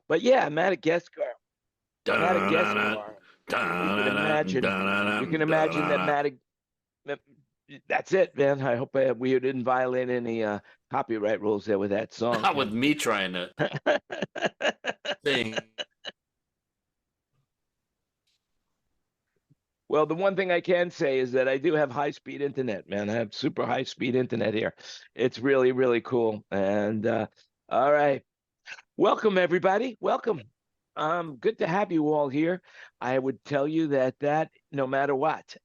But yeah, Madagascar. Madagascar. You can imagine that That's it, man. I hope we didn't violate any copyright rules there with that song. Not with me trying to sing. Well, the one thing I can say is that I do have high-speed internet, man. I have super high-speed internet here. It's really, really cool. And all right. Welcome, everybody. Welcome. Good to have you all here. I would tell you that no matter what,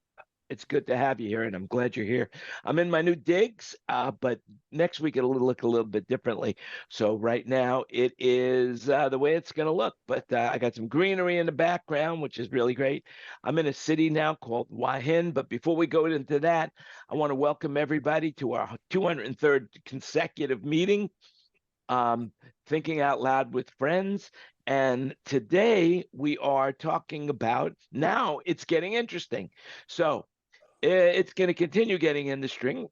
it's good to have you here, and I'm glad you're here. I'm in my new digs, but next week it'll look a little bit differently. So right now it is the way it's going to look, but I got some greenery in the background, which is really great. I'm in a city now called Wahin, but before we go into that, I want to welcome everybody to our 203rd consecutive meeting, Thinking Out Loud with Friends. And today we are talking about, now it's getting interesting. So it's going to continue getting interesting.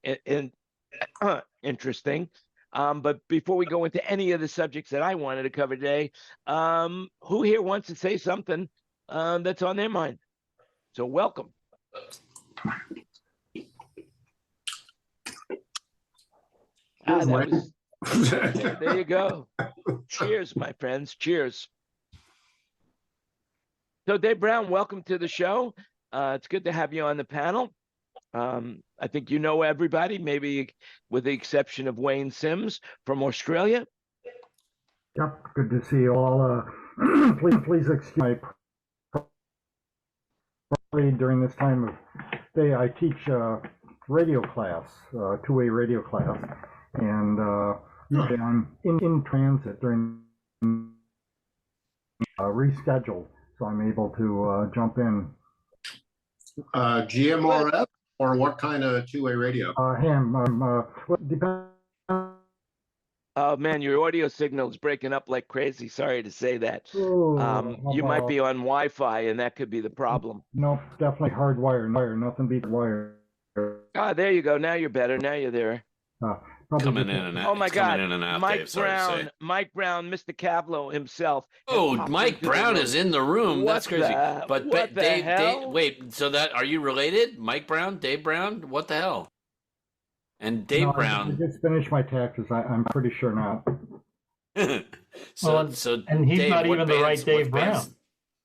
But before we go into any of the subjects that I wanted to cover today, who here wants to say something that's on their mind? So welcome. There you go. Cheers, my friends. Cheers. So Dave Brown, welcome to the show. It's good to have you on the panel. I think you know everybody, maybe with the exception of Wayne Sims from Australia. Yep, good to see you all. Please excuse my during this time of day. I teach radio class, two-way radio class, and I'm in transit during rescheduled, so I'm able to jump in. GMRF or what kind of two-way radio? Ham. Depends. Oh man, your audio signal is breaking up like crazy. Sorry to say that. You might be on Wi-Fi, and that could be the problem. No, definitely hardwired. Nothing beats wire. Ah, there you go. Now you're better. Now you're there. Coming in and out. Oh my God, Mike Brown, Mr. CAVLO himself. Oh, Mike Brown is in the room. That's crazy. But Dave, wait, so are you related? Mike Brown, Dave Brown? What the hell? And Dave Brown. I just finished my taxes. I'm pretty sure not. And he's Dave, not even the right Dave Brown.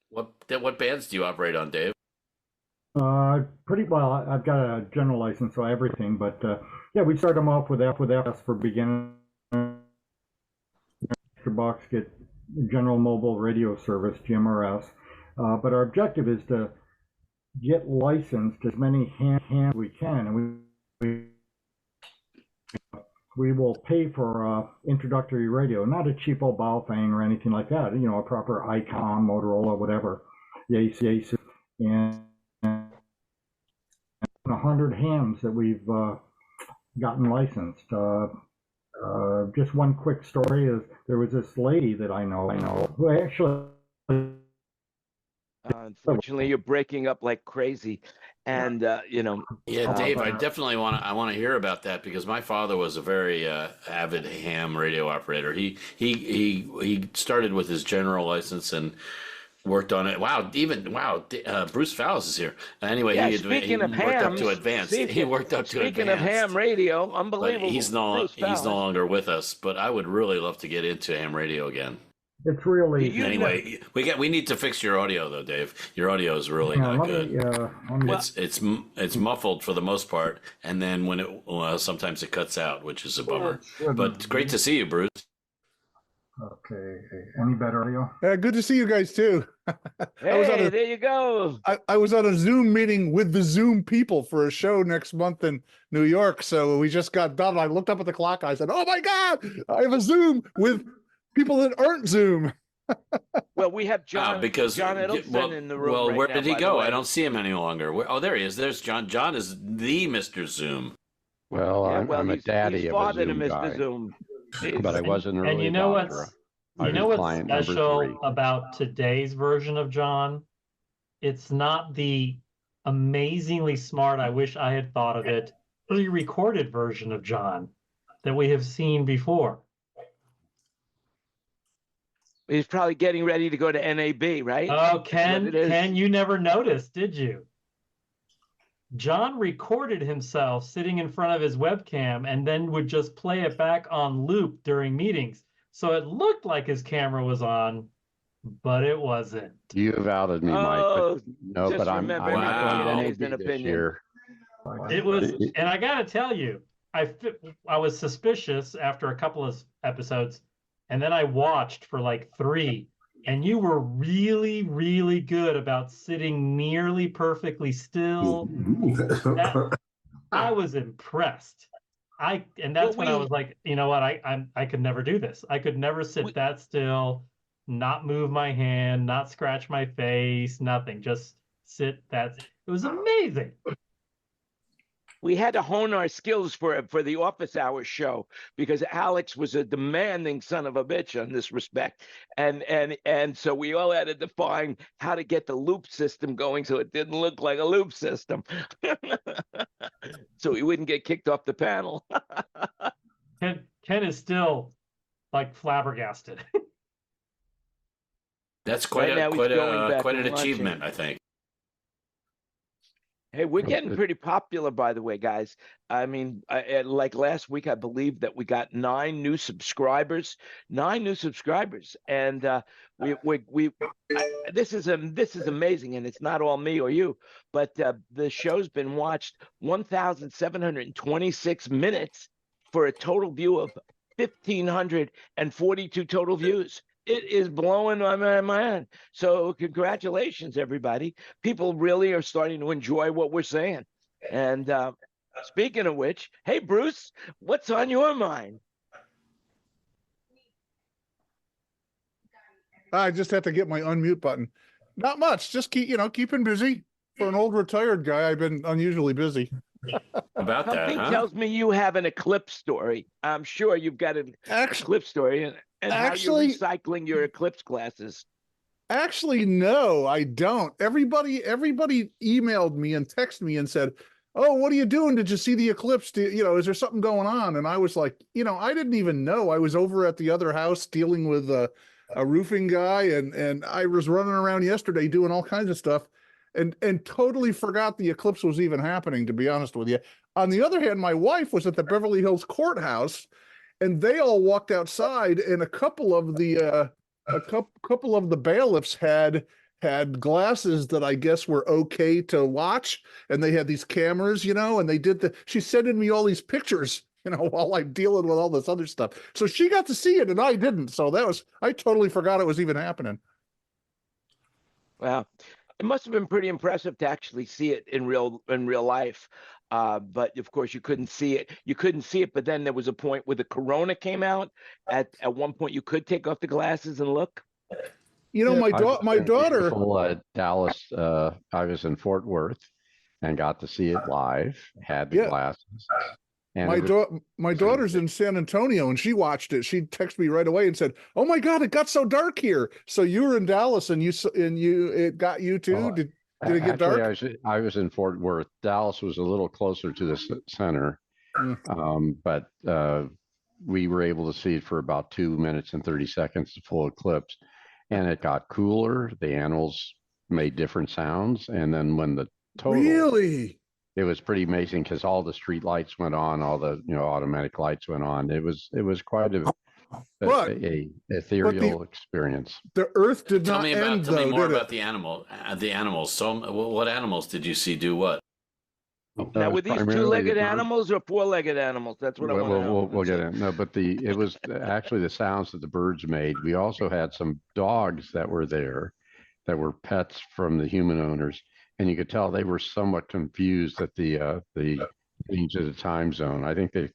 What bands do you operate on, Dave? Pretty well. I've got a general license, so everything. But yeah, we start them off with F for beginning. Box get general mobile radio service, GMRS. But our objective is to get licensed as many hands we can, and we will pay for introductory radio, not a cheap old Baofeng or anything like that. You know, a proper Icom, Motorola, whatever. Yes, and 100 hams that we've gotten licensed. Just one quick story is there was this lady that I know who actually. Unfortunately, you're breaking up like crazy, and Yeah, Dave, I definitely want to hear about that because my father was a very avid ham radio operator. He started with his general license and worked on it. Bruce Fowles is here. Anyway, yeah, he worked up to advanced. He worked up to advanced. Speaking of ham radio, unbelievable. But he's no longer with us. But I would really love to get into ham radio again. It's really anyway. We need to fix your audio though, Dave. Your audio is really not good. It's muffled for the most part, and then when sometimes it cuts out, which is a bummer. But great to see you, Bruce. Okay. Any better audio? Good to see you guys too. Hey, there you go. I was on a Zoom meeting with the Zoom people for a show next month in New York. So we just got done. I looked up at the clock. I said, "Oh my God, I have a Zoom with people that aren't Zoom." Well, we have John Edelson in the room. Well, right where now, did he go? I don't see him any longer. There he is. There's John. John is the Mr. Zoom. Well, I'm a daddy of a Zoom guy. Zoom. But I wasn't early. And you know what's special about today's version of John? It's not the amazingly smart, I wish I had thought of it, pre-recorded version of John that we have seen before. He's probably getting ready to go to NAB, right? Oh, Ken, you never noticed, did you? John recorded himself sitting in front of his webcam and then would just play it back on loop during meetings. So it looked like his camera was on, but it wasn't. You have outed me, Mike. But, no, but I'm not going to NAB this year. It was, and I got to tell you, I was suspicious after a couple of episodes, and then I watched for like 3. And you were really, really good about sitting nearly perfectly still. I was impressed. And that's when I was like, you know what? I could never do this. I could never sit that still, not move my hand, not scratch my face, nothing. Just sit that. It was amazing. We had to hone our skills for the office hours show because Alex was a demanding son of a bitch in this respect, and so we all had to define how to get the loop system going so it didn't look like a loop system, so we wouldn't get kicked off the panel. Ken is still like flabbergasted. That's quite an achievement, I think. Hey, we're getting pretty popular, by the way, guys. I mean, like last week, I believe that we got 9 new subscribers, and this is amazing, and it's not all me or you, but the show's been watched 1,726 minutes for a total view of 1,542 total views. It is blowing my mind. So congratulations, everybody. People really are starting to enjoy what we're saying. And speaking of which, hey, Bruce, what's on your mind? I just have to get my unmute button. Not much. Just keeping busy. For an old retired guy, I've been unusually busy. About that, Something tells me you have an Eclipse story. I'm sure you've got an Eclipse story. And actually, how you're recycling your Eclipse classes. Actually, no, I don't. Everybody emailed me and texted me and said, "Oh, what are you doing? Did you see the Eclipse? Is there something going on?" And I was like, I didn't even know. I was over at the other house dealing with a roofing guy, and I was running around yesterday doing all kinds of stuff, and totally forgot the Eclipse was even happening, to be honest with you. On the other hand, my wife was at the Beverly Hills courthouse, and they all walked outside, and a couple of the bailiffs had glasses that I guess were okay to watch, and they had these cameras, and they did she's sending me all these pictures, while I'm dealing with all this other stuff. So she got to see it, and I didn't. So I totally forgot it was even happening. Wow. It must have been pretty impressive to actually see it in real life. But of course you couldn't see it. But then there was a point where the Corona came out. At one point you could take off the glasses and look. My daughter. Dallas. I was in Fort Worth and got to see it live. Had the glasses. And my daughter's in San Antonio, and she watched it. She texted me right away and said, "Oh my God, it got so dark here." So you were in Dallas, and it got you too. Did it get dark? I was in Fort Worth. Dallas was a little closer to the center, but we were able to see it for about 2 minutes and 30 seconds, the full eclipse, and it got cooler. The animals made different sounds, and then when the total really. It was pretty amazing because all the street lights went on, all the automatic lights went on. It was quite a ethereal experience. The Earth did not end. Tell me more about the animals. So, what animals did you see do what? Now, were these 2-legged animals or 4-legged animals? That's what I want to know. We'll get in. No, but it was actually the sounds that the birds made. We also had some dogs that were there, that were pets from the human owners. And you could tell they were somewhat confused at the change of the time zone. I think they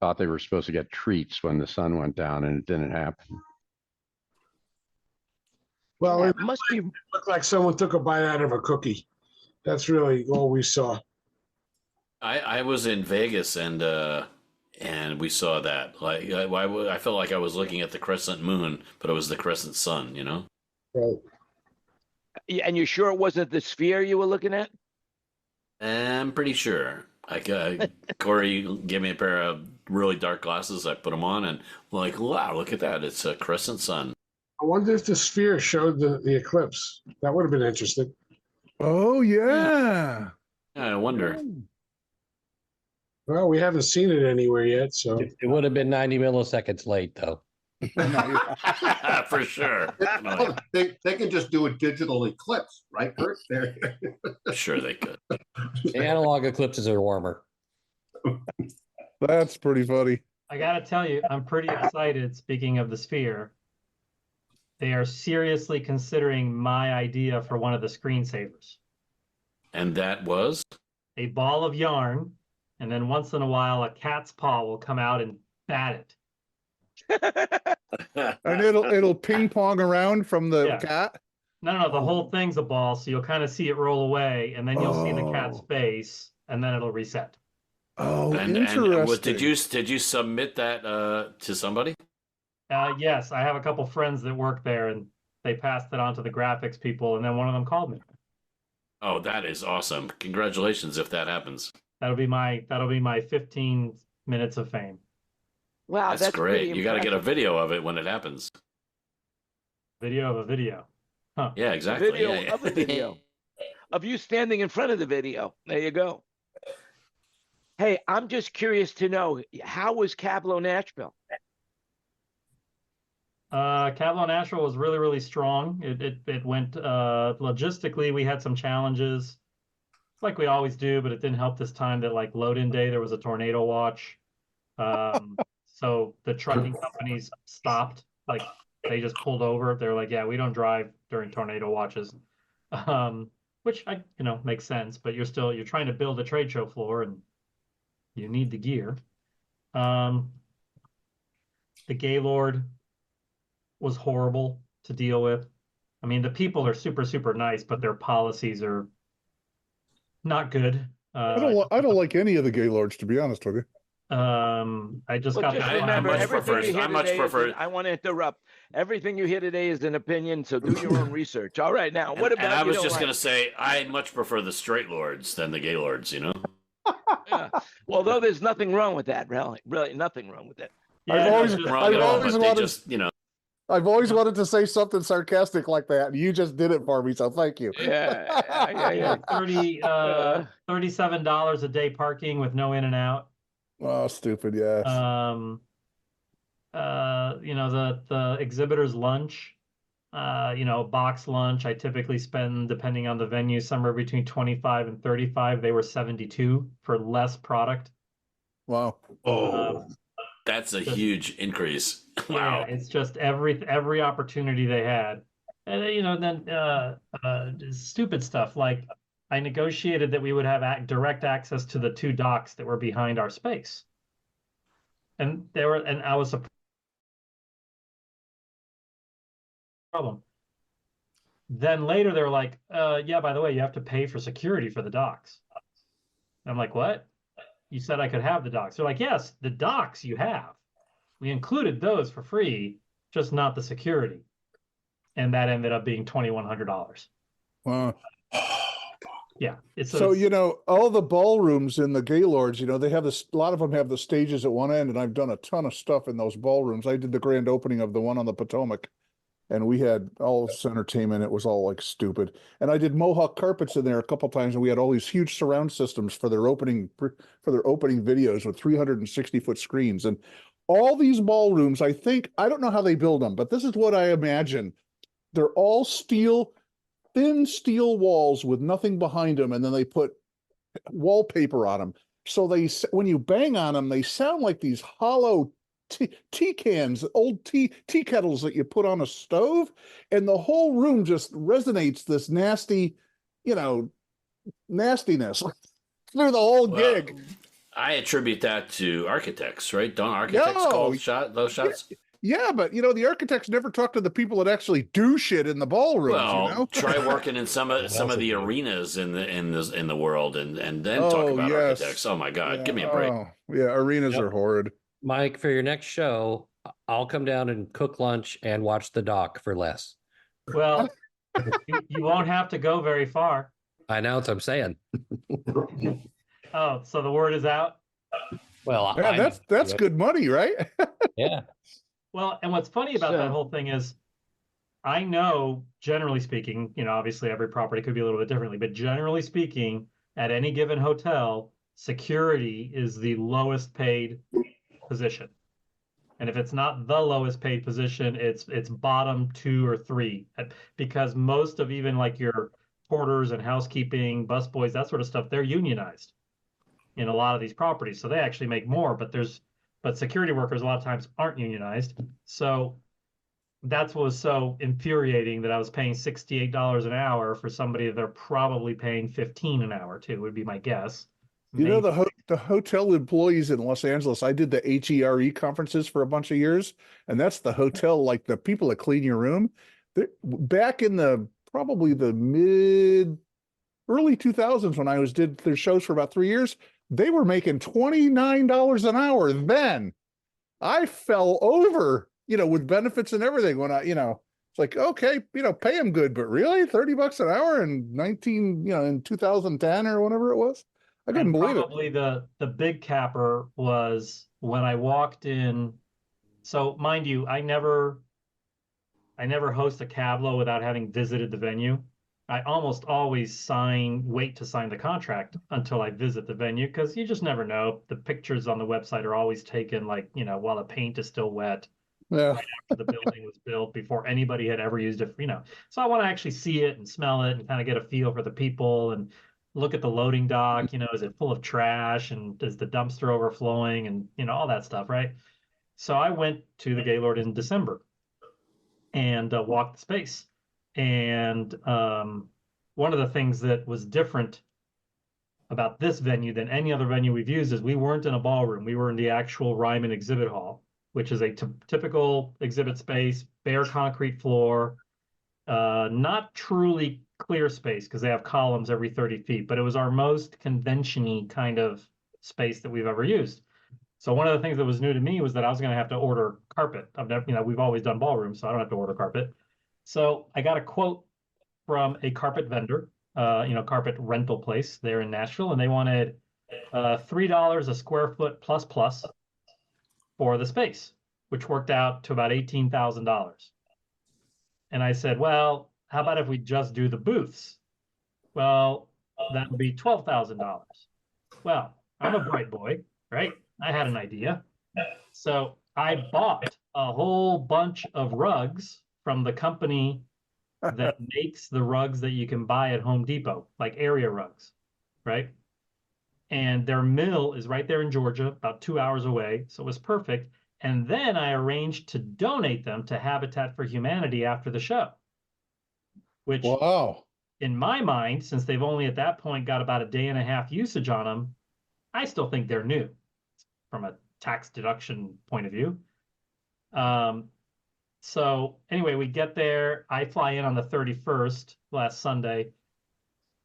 thought they were supposed to get treats when the sun went down, and it didn't happen. Well, it must look like someone took a bite out of a cookie. That's really all we saw. I was in Vegas, and we saw that. Like I felt like I was looking at the crescent moon, but it was the crescent sun. Right. And you're sure it wasn't the sphere you were looking at? I'm pretty sure. Corey gave me a pair of really dark glasses. I put them on and like, wow, look at that. It's a crescent sun. I wonder if the sphere showed the eclipse. That would have been interesting. Oh yeah. I wonder. Well, we haven't seen it anywhere yet, so It would have been 90 milliseconds late, though. For sure. Oh, they can just do a digital eclipse, right, Kurt? There. Sure they could. The analog eclipses are warmer. That's pretty funny. I gotta tell you, I'm pretty excited. Speaking of the sphere, they are seriously considering my idea for one of the screensavers. And that was? A ball of yarn, and then once in a while, a cat's paw will come out and bat it. And it'll ping pong around from the Yeah. cat. No, the whole thing's a ball, so you'll kind of see it roll away, and then you'll see the cat's Oh. face, and then it'll reset. Oh, And interesting. did you submit that to somebody? Yes, I have a couple friends that work there, and they passed it on to the graphics people, and then one of them called me. Oh, that is awesome. Congratulations if that happens. That'll be my 15 minutes of fame. Wow, That's great. pretty You got to get a impressive. video of it when it happens. Video of a video. Huh. Yeah, exactly. Video Yeah. of a video of you standing in front of the video. There you go. Hey, I'm just curious to know, how was CAVLO Nashville? CAVLO Nashville was really, really strong. It went logistically, we had some challenges, like we always do, but it didn't help this time that like load-in day, there was a tornado watch. So the trucking companies stopped, like they just pulled over. They're like, yeah, we don't drive during tornado watches. Which makes sense, but you're trying to build a trade show floor and you need the gear. The Gaylord was horrible to deal with. I mean, the people are super, super nice, but their policies are not good. I don't like any of the Gaylords, to be honest with you. I just Well, got just the remember, much everything prefer- you hear I much today is prefer- an- I want to interrupt. Everything you hear today is an opinion, so do your own research. All right, now, what about And I was you just don't going to say, I much prefer the straight lords than the gay lords, you know? Yeah. Well, though there's nothing wrong with that, really nothing wrong with that. I've always- Wrong I've at all, always but they wanted- just, you know. I've always wanted to say something sarcastic like that, and you just did it for me, so thank you. Yeah. $37 a day parking with no in and out. Oh, stupid, yes. The exhibitor's lunch, box lunch, I typically spend, depending on the venue, somewhere between 25 and 35. They were 72 for less product. Wow. Oh, that's a huge increase. Wow. Yeah, it's just every opportunity they had. And stupid stuff like I negotiated that we would have direct access to the two docks that were behind our space. And I was a problem. Then later they were like, yeah, by the way, you have to pay for security for the docks. I'm like, what? You said I could have the docks. They're like, yes, the docks you have. We included those for free, just not the security. And that ended up being $2,100. Wow. Yeah. So, all the ballrooms in the Gaylords, they have a lot of them have the stages at one end, and I've done a ton of stuff in those ballrooms. I did the grand opening of the one on the Potomac, and we had all this entertainment. It was all like stupid. And I did Mohawk carpets in there a couple times, and we had all these huge surround systems for their opening videos with 360-foot screens. And all these ballrooms, I don't know how they build them, but this is what I imagine. They're all thin steel walls with nothing behind them, and then they put wallpaper on them. So when you bang on them, they sound like these hollow tea cans, old tea kettles that you put on a stove, and the whole room just resonates this nasty, nastiness through the whole gig. I attribute that to architects, right? Don't architects call those shots? Yeah, but the architects never talk to the people that actually do shit in the ballrooms. Well, try working in some of the arenas in the world, and then talk about architects. Oh my God, give me a break. Oh, yeah, arenas are horrid. Mike, for your next show, I'll come down and cook lunch and watch the dock for less. Well, you won't have to go very far. I know what I'm saying. Oh, so the word is out? Well, yeah, that's good money, right? Yeah. Well, and what's funny about that whole thing is I know, generally speaking, obviously every property could be a little bit differently, but generally speaking, at any given hotel, security is the lowest paid position. And if it's not the lowest paid position, it's bottom 2 or 3, because most of even like your porters and housekeeping, busboys, that sort of stuff, they're unionized in a lot of these properties. So they actually make more, but security workers a lot of times aren't unionized. So that's what was so infuriating, that I was paying $68 an hour for somebody that they're probably paying 15 an hour to, would be my guess. You know, the hotel employees in Los Angeles, I did the HERE conferences for a bunch of years, and that's the hotel, like the people that clean your room. Back in probably the early 2000s, when I did their shows for about 3 years, they were making $29 an hour. Then I fell over, with benefits and everything, when it's like, okay, pay them good, but really $30 an hour in in 2010 or whenever it was. I couldn't believe it. Probably the big capper was when I walked in. So mind you, I never host a CAVLO without having visited the venue. I almost always wait to sign the contract until I visit the venue, because you just never know. The pictures on the website are always taken while the paint is still wet. Yeah. Right after the building was built, before anybody had ever used it, So I want to actually see it and smell it and kind of get a feel for the people and look at the loading dock. Is it full of trash, and is the dumpster overflowing, and all that stuff, right? So I went to the Gaylord in December and walked the space. And one of the things that was different about this venue than any other venue we've used is we weren't in a ballroom. We were in the actual Ryman exhibit hall, which is a typical exhibit space, bare concrete floor, not truly clear space because they have columns every 30 feet, but it was our most convention-y kind of space that we've ever used. So one of the things that was new to me was that I was going to have to order carpet. I've never, we've always done ballrooms, so I don't have to order carpet. So I got a quote from a carpet vendor, carpet rental place there in Nashville, and they wanted $3 a square foot plus for the space, which worked out to about $18,000. And I said, well, how about if we just do the booths? Well, that would be $12,000. Well, I'm a bright boy, right? I had an idea. So I bought a whole bunch of rugs from the company that makes the rugs that you can buy at Home Depot, like area rugs, right? And their mill is right there in Georgia, about 2 hours away. So it was perfect. And then I arranged to donate them to Habitat for Humanity after the show, which, wow, in my mind, since they've only at that point got about a day and a half usage on them, I still think they're new from a tax deduction point of view. So anyway, we get there. I fly in on the 31st, last Sunday,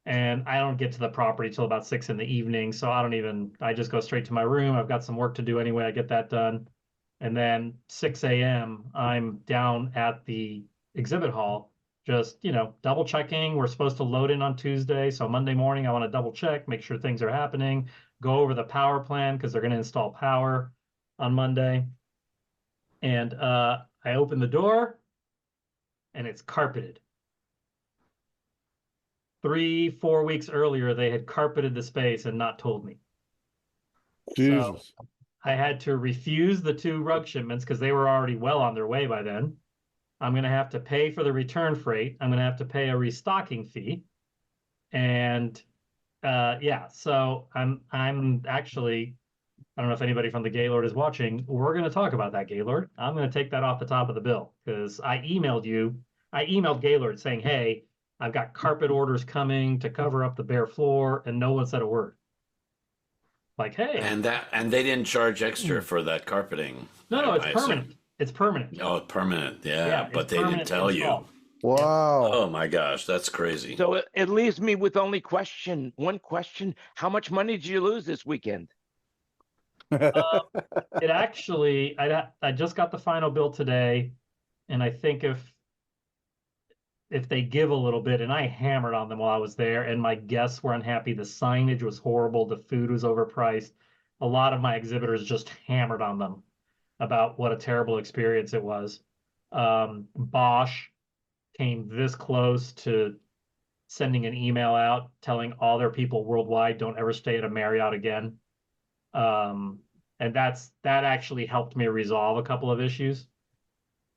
and I don't get to the property till about 6 in the evening. So I just go straight to my room. I've got some work to do anyway. I get that done. And then 6 a.m., I'm down at the exhibit hall, just, double checking. We're supposed to load in on Tuesday. So Monday morning, I want to double check, make sure things are happening, go over the power plan because they're going to install power on Monday. And I open the door and it's carpeted. 3-4 weeks earlier, they had carpeted the space and not told me. Jesus. So I had to refuse the 2 rug shipments because they were already well on their way by then. I'm going to have to pay for the return freight. I'm going to have to pay a restocking fee. And so I'm actually, I don't know if anybody from the Gaylord is watching. We're going to talk about that, Gaylord. I'm going to take that off the top of the bill because I emailed Gaylord saying, hey, I've got carpet orders coming to cover up the bare floor, and no one said a word. Like, hey. And they didn't charge extra for that carpeting. No, it's permanent. Assume. It's permanent. Oh, permanent. Yeah, but they didn't tell you. Wow. Oh my gosh, that's crazy. So it leaves me with only one question. How much money did you lose this weekend? It actually, I just got the final bill today, and I think if they give a little bit, and I hammered on them while I was there, and my guests were unhappy. The signage was horrible. The food was overpriced. A lot of my exhibitors just hammered on them about what a terrible experience it was. Bosch, came this close to sending an email out telling all their people worldwide, don't ever stay at a Marriott again. And that actually helped me resolve a couple of issues,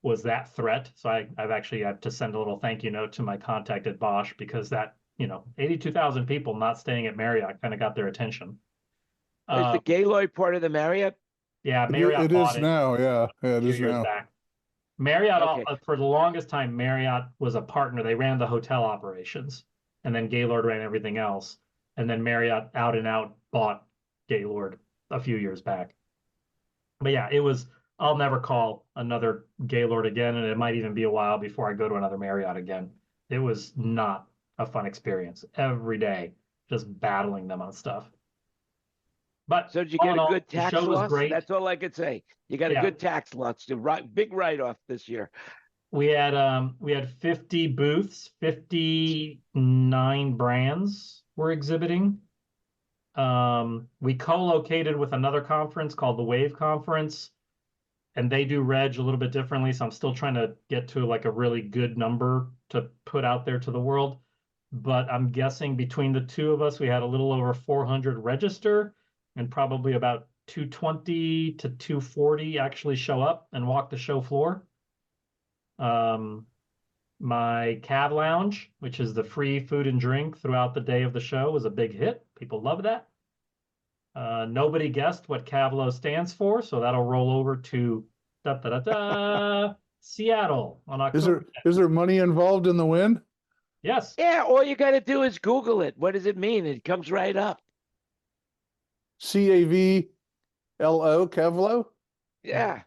was that threat. So I've actually had to send a little thank you note to my contact at Bosch, because that, 82,000 people not staying at Marriott kind of got their attention. Is the Gaylord part of the Marriott? Yeah, Marriott It bought is now. Yeah, it a few is years now. back. Marriott, Okay. for the longest time, Marriott was a partner. They ran the hotel operations, and then Gaylord ran everything else. And then Marriott out and out bought Gaylord a few years back. But yeah, I'll never call another Gaylord again, and it might even be a while before I go to another Marriott again. It was not a fun experience every day, just battling them on stuff. But So did you all get in a all, good the tax show was loss? great. That's all I could say. You got a Yeah. good tax loss. Big write-off this year. We had 50 booths, 59 brands were exhibiting. We co-located with another conference called the Wave Conference, and they do reg a little bit differently. So I'm still trying to get to like a really good number to put out there to the world. But I'm guessing between the two of us, we had a little over 400 register, and probably about 220 to 240 actually show up and walk the show floor. My Cav Lounge, which is the free food and drink throughout the day of the show, was a big hit. People love that. Nobody guessed what CAVLO stands for, so that'll roll over to Seattle on October. Is there money involved in the win? Yes. Yeah, all you got to do is Google it. What does it mean? It comes right up. CAVLO, CAVLO? Yeah.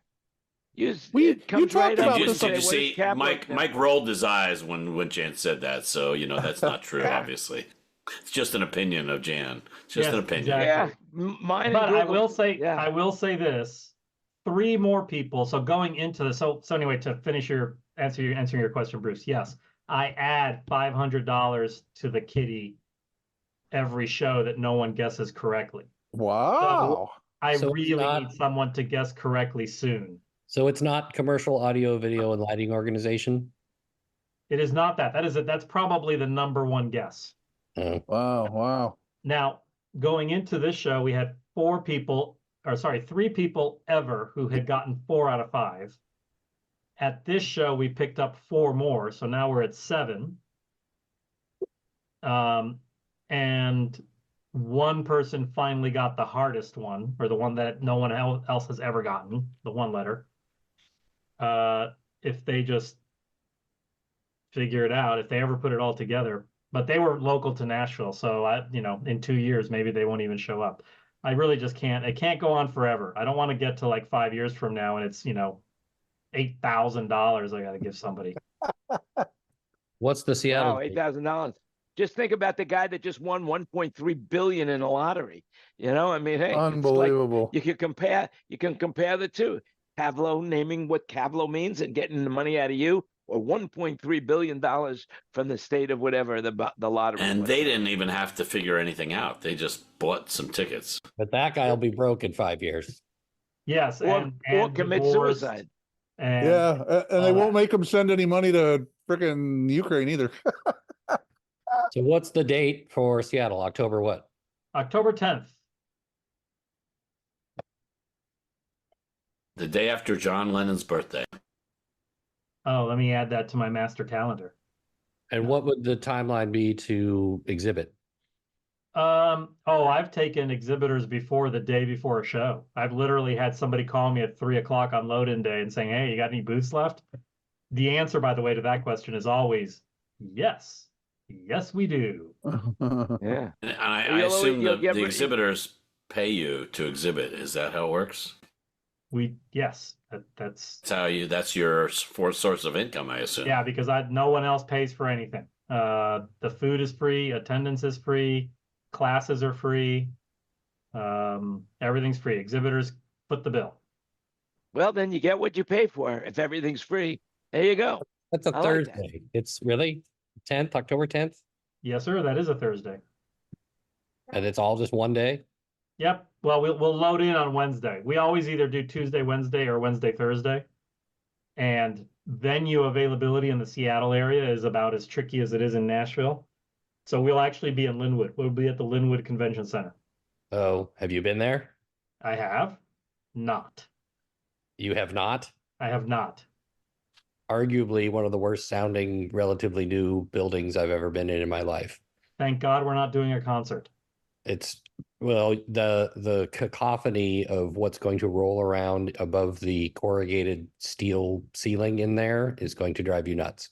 You It comes talked right about up. Did you, this Say, did you what is see CAVLO Mike? stand Mike for? rolled his eyes when Jan said that. So that's not true. Obviously, it's just an opinion of Jan. It's just Yes, an opinion. exactly. Yeah, mine. But and I Google. will say, Yeah. I will say this: 3 more people. So going into this, so anyway, to finish answering your question, Bruce. Yes, I add $500 to the kitty every show that no one guesses correctly. Wow. I So it's really not- need someone to guess correctly soon. So it's not commercial audio, video, and lighting organization? It is not that. That's probably the number one guess. Wow. Now, going into this show, we had 3 people ever who had gotten 4 out of 5. At this show, we picked up 4 more, so now we're at 7. And one person finally got the hardest one, or the one that no one else has ever gotten, the 1 letter. If they just figure it out, if they ever put it all together. But they were local to Nashville, so in 2 years, maybe they won't even show up. I really just can't. It can't go on forever. I don't want to get to like 5 years from now and it's $8,000 I got to give somebody. What's the Seattle? Wow, $8,000. Just think about the guy that just won 1.3 billion in a lottery. I mean, hey, Unbelievable. It's like you can compare the two. CAVLO naming what CAVLO means and getting the money out of you, or $1.3 billion from the state of whatever the lottery. And they didn't even have to figure anything out. They just bought some tickets. But that guy will be broke in 5 years. Yes, or commit divorced, suicide. and and they won't make them send any money to frickin' Ukraine either. So what's the date for Seattle? October what? October 10th. The day after John Lennon's birthday. Oh, let me add that to my master calendar. And what would the timeline be to exhibit? I've taken exhibitors before the day before a show. I've literally had somebody call me at 3:00 on load-in day and saying, "Hey, you got any booths left?" The answer, by the way, to that question is always yes. Yes, we do. Yeah. And I assume the exhibitors pay you to exhibit. Is that how it works? Yes, that's that's your source of income, I assume. Yeah, because no one else pays for anything. The food is free, attendance is free, classes are free, everything's free. Exhibitors foot the bill. Well, then you get what you pay for. If everything's free, there you go. That's a Thursday. Like It's really 10th, October 10th? Yes, sir. That is a Thursday. And it's all just one day? Yep. Well, we'll load in on Wednesday. We always either do Tuesday, Wednesday, or Wednesday, Thursday. And venue availability in the Seattle area is about as tricky as it is in Nashville. So we'll actually be in Linwood. We'll be at the Linwood Convention Center. Oh, have you been there? I have not. You have not? I have not. Arguably one of the worst sounding, relatively new buildings I've ever been in my life. Thank God we're not doing a concert. It's, well, the cacophony of what's going to roll around above the corrugated steel ceiling in there is going to drive you nuts.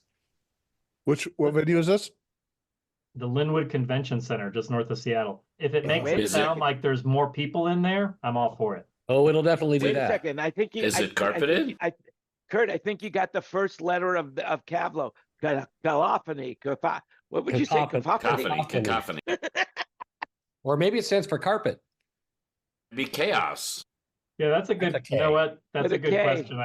What venue is this? The Linwood Convention Center, just north of Seattle. If it makes Wait it a sound second. like there's more people in there, I'm all for it. Oh, it'll definitely do Wait a that. second. I think you. Is it carpeted? Kurt, I think you got the first letter of CAVLO. Cacophony. What would you say? Cacophony. Cacophony. Or maybe it stands for carpet. Be chaos. Yeah, that's a good. That's a You know K. what? That's With a a good K. question.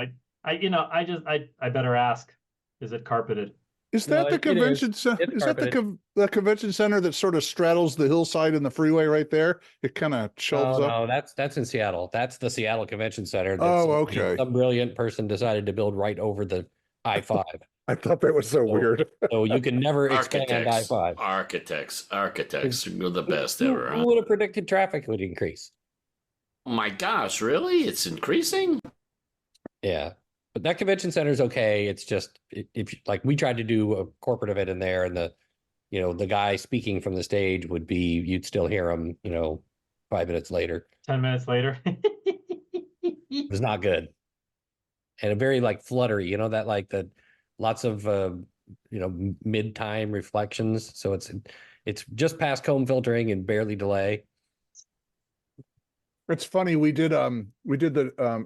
I better ask. Is it carpeted? Is No, that the it is. convention center? It's Is that the carpeted. the convention center that sort of straddles the hillside and the freeway right there? It kind of shelves Oh, up. no, that's in Seattle. That's the Seattle Convention Center. That Oh, okay. Some brilliant person decided to build right over the I-5. I thought that was so weird. So you can never expand I-5. Architects are the best Who ever. Huh? would have predicted traffic would increase? Oh my gosh, really? It's increasing? Yeah. But that convention center is okay. It's just, if like we tried to do a corporate event in there, and the guy speaking from the stage would be, you'd still hear him, 5 minutes later. 10 minutes later. It was not good. And a very like fluttery, that like the lots of mid-time reflections. So it's just past comb filtering and barely delay. It's funny. We did the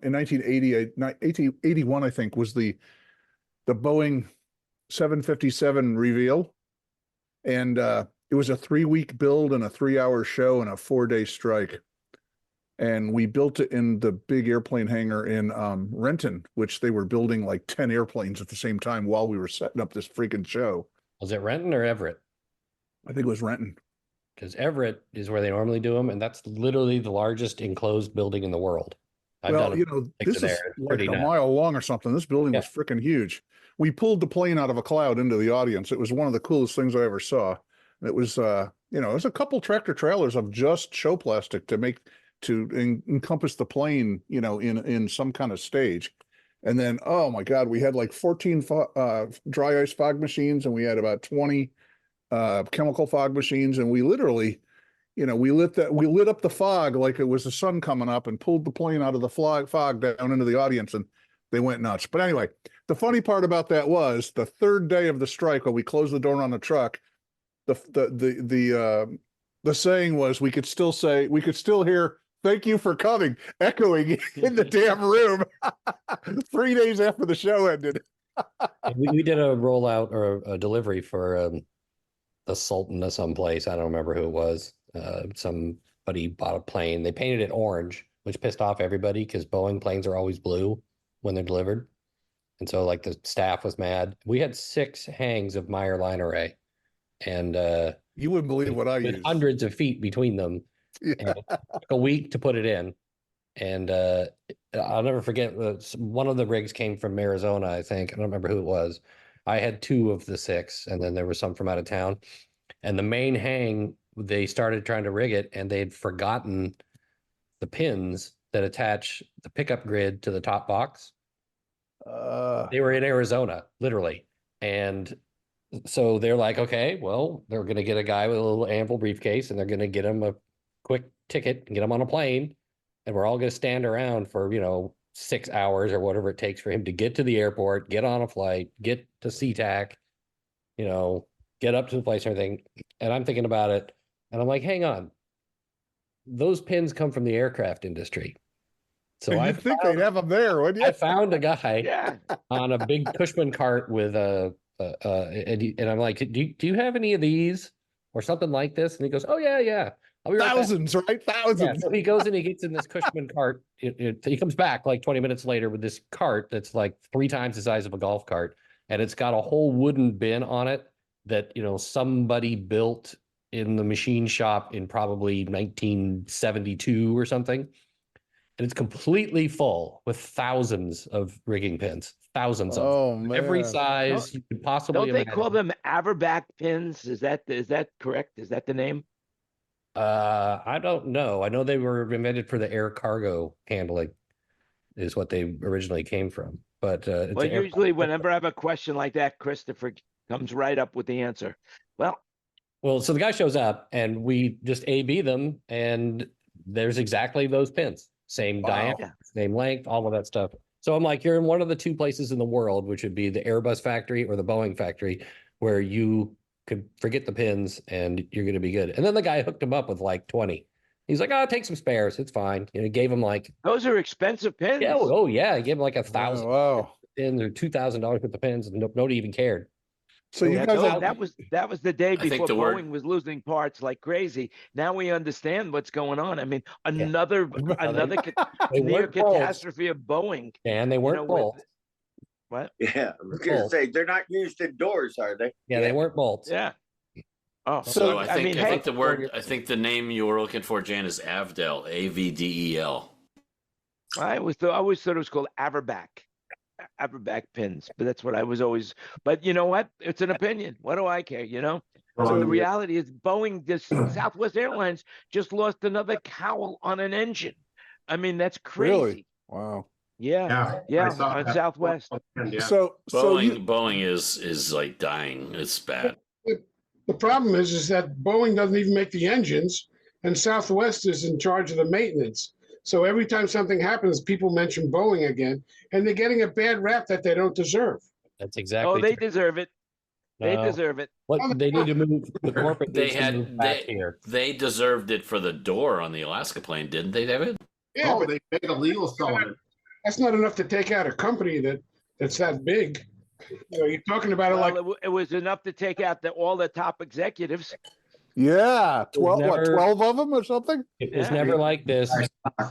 in 1881, I think, was the Boeing 757 reveal, and it was a 3-week build and a 3-hour show and a 4-day strike. And we built it in the big airplane hangar in Renton, which they were building like 10 airplanes at the same time while we were setting up this freaking show. Was it Renton or Everett? I think it was Renton. Because Everett is where they normally do them, and that's literally the largest enclosed building in the world. Well, this is there. like a mile long or something. This building was freaking huge. We pulled the plane out of a cloud into the audience. It was one of the coolest things I ever saw. It was, it was a couple tractor trailers of just show plastic to encompass the plane, in some kind of stage. And then, oh my God, we had like 14 dry ice fog machines, and we had about 20 chemical fog machines, and we literally, we lit up the fog like it was the sun coming up, and pulled the plane out of the fog down into the audience, and they went nuts. But anyway, the funny part about that was the third day of the strike, when we closed the door on the truck, the saying was, we could still hear "Thank you for coming" echoing in the damn room 3 days after the show ended. we did a rollout or a delivery for the Sultan of someplace. I don't remember who it was. Somebody bought a plane. They painted it orange, which pissed off everybody because Boeing planes are always blue when they're delivered. And so like the staff was mad. We had 6 hangs of Meyer line array, and you wouldn't believe what I with used. hundreds of feet between them. Yeah. And it took a week to put it in. And I'll never forget, one of the rigs came from Arizona, I think. I don't remember who it was. I had 2 of the 6, and then there was some from out of town. And the main hang, they started trying to rig it, and they'd forgotten the pins that attach the pickup grid to the top box. They were in Arizona, literally. And so they're like, okay, well, they're going to get a guy with a little ample briefcase, and they're going to get him a quick ticket and get him on a plane. And we're all going to stand around for, 6 hours or whatever it takes for him to get to the airport, get on a flight, get to SeaTac, get up to the place and everything. And I'm thinking about it, and I'm like, hang on. Those pins come from the aircraft industry. So I think they'd have them there, wouldn't you? I found a guy on a big Cushman cart with and I'm like, do you have any of these or something like this? And he goes, oh yeah. I'll be right Thousands, back. right? Thousands. Yeah, so he goes and he gets in this Cushman cart. He comes back like 20 minutes later with this cart that's like 3 times the size of a golf cart, and it's got a whole wooden bin on it that somebody built in the machine shop in probably 1972 or something. And it's completely full with thousands of rigging pins, thousands of Oh them. Every man. size you could possibly Don't they imagine. call them Averback pins? Is that correct? Is that the name? I don't know. I know they were invented for the air cargo handling, is what they originally came from. But it's Well, an air- usually whenever I have a question like that, Christopher comes right up with the answer. Well, so the guy shows up and we just A/B them, and there's exactly those pins, same Wow. diameter, same length, all of that stuff. So I'm like, you're in one of the two places in the world, which would be the Airbus factory or the Boeing factory, where you could forget the pins and you're going to be good. And then the guy hooked him up with like 20. He's like, oh, take some spares. It's fine. You know, he gave him like, those are expensive pins. yeah, oh yeah, he gave him like $1,000 Wow. pins or $2,000 worth of pins, and nobody even cared. So you Yeah, guys no, have, that was the day I think before the Boeing word- was losing parts like crazy. Now we understand what's going on. I mean, another They near weren't bolts, catastrophe of Boeing. and they You weren't know, bolts. What? Yeah, I was gonna Bolts. say they're not used indoors, are they? Yeah, they weren't bolts. Yeah. Oh, So I I think mean, I hey, think the word I think the name you were looking for, Jan, is Avdel, AVDEL. I always thought it was called Averback pins, but that's what I was always. But you know what? It's an opinion. What do I care? You know. So the reality is, Boeing, Southwest Airlines, just lost another cowl on an engine. I mean, that's crazy. really? Wow. Yeah, I saw on that. Southwest. Yeah. So Boeing is like dying. It's bad. The problem is that Boeing doesn't even make the engines, and Southwest is in charge of the maintenance. So every time something happens, people mention Boeing again, and they're getting a bad rap that they don't deserve. That's exactly. Oh, they true. deserve it. They No. deserve it. What they need to move the corporate They needs to move had back here. they deserved it for the door on the Alaska plane, didn't they, David? Yeah, Oh, but they made a legal settlement. that's not enough to take out a company that's that big. You know, you're talking about it Well, like it was enough to take out all the top executives. yeah, 12 never- 12 of them or something? It was Yeah. never like this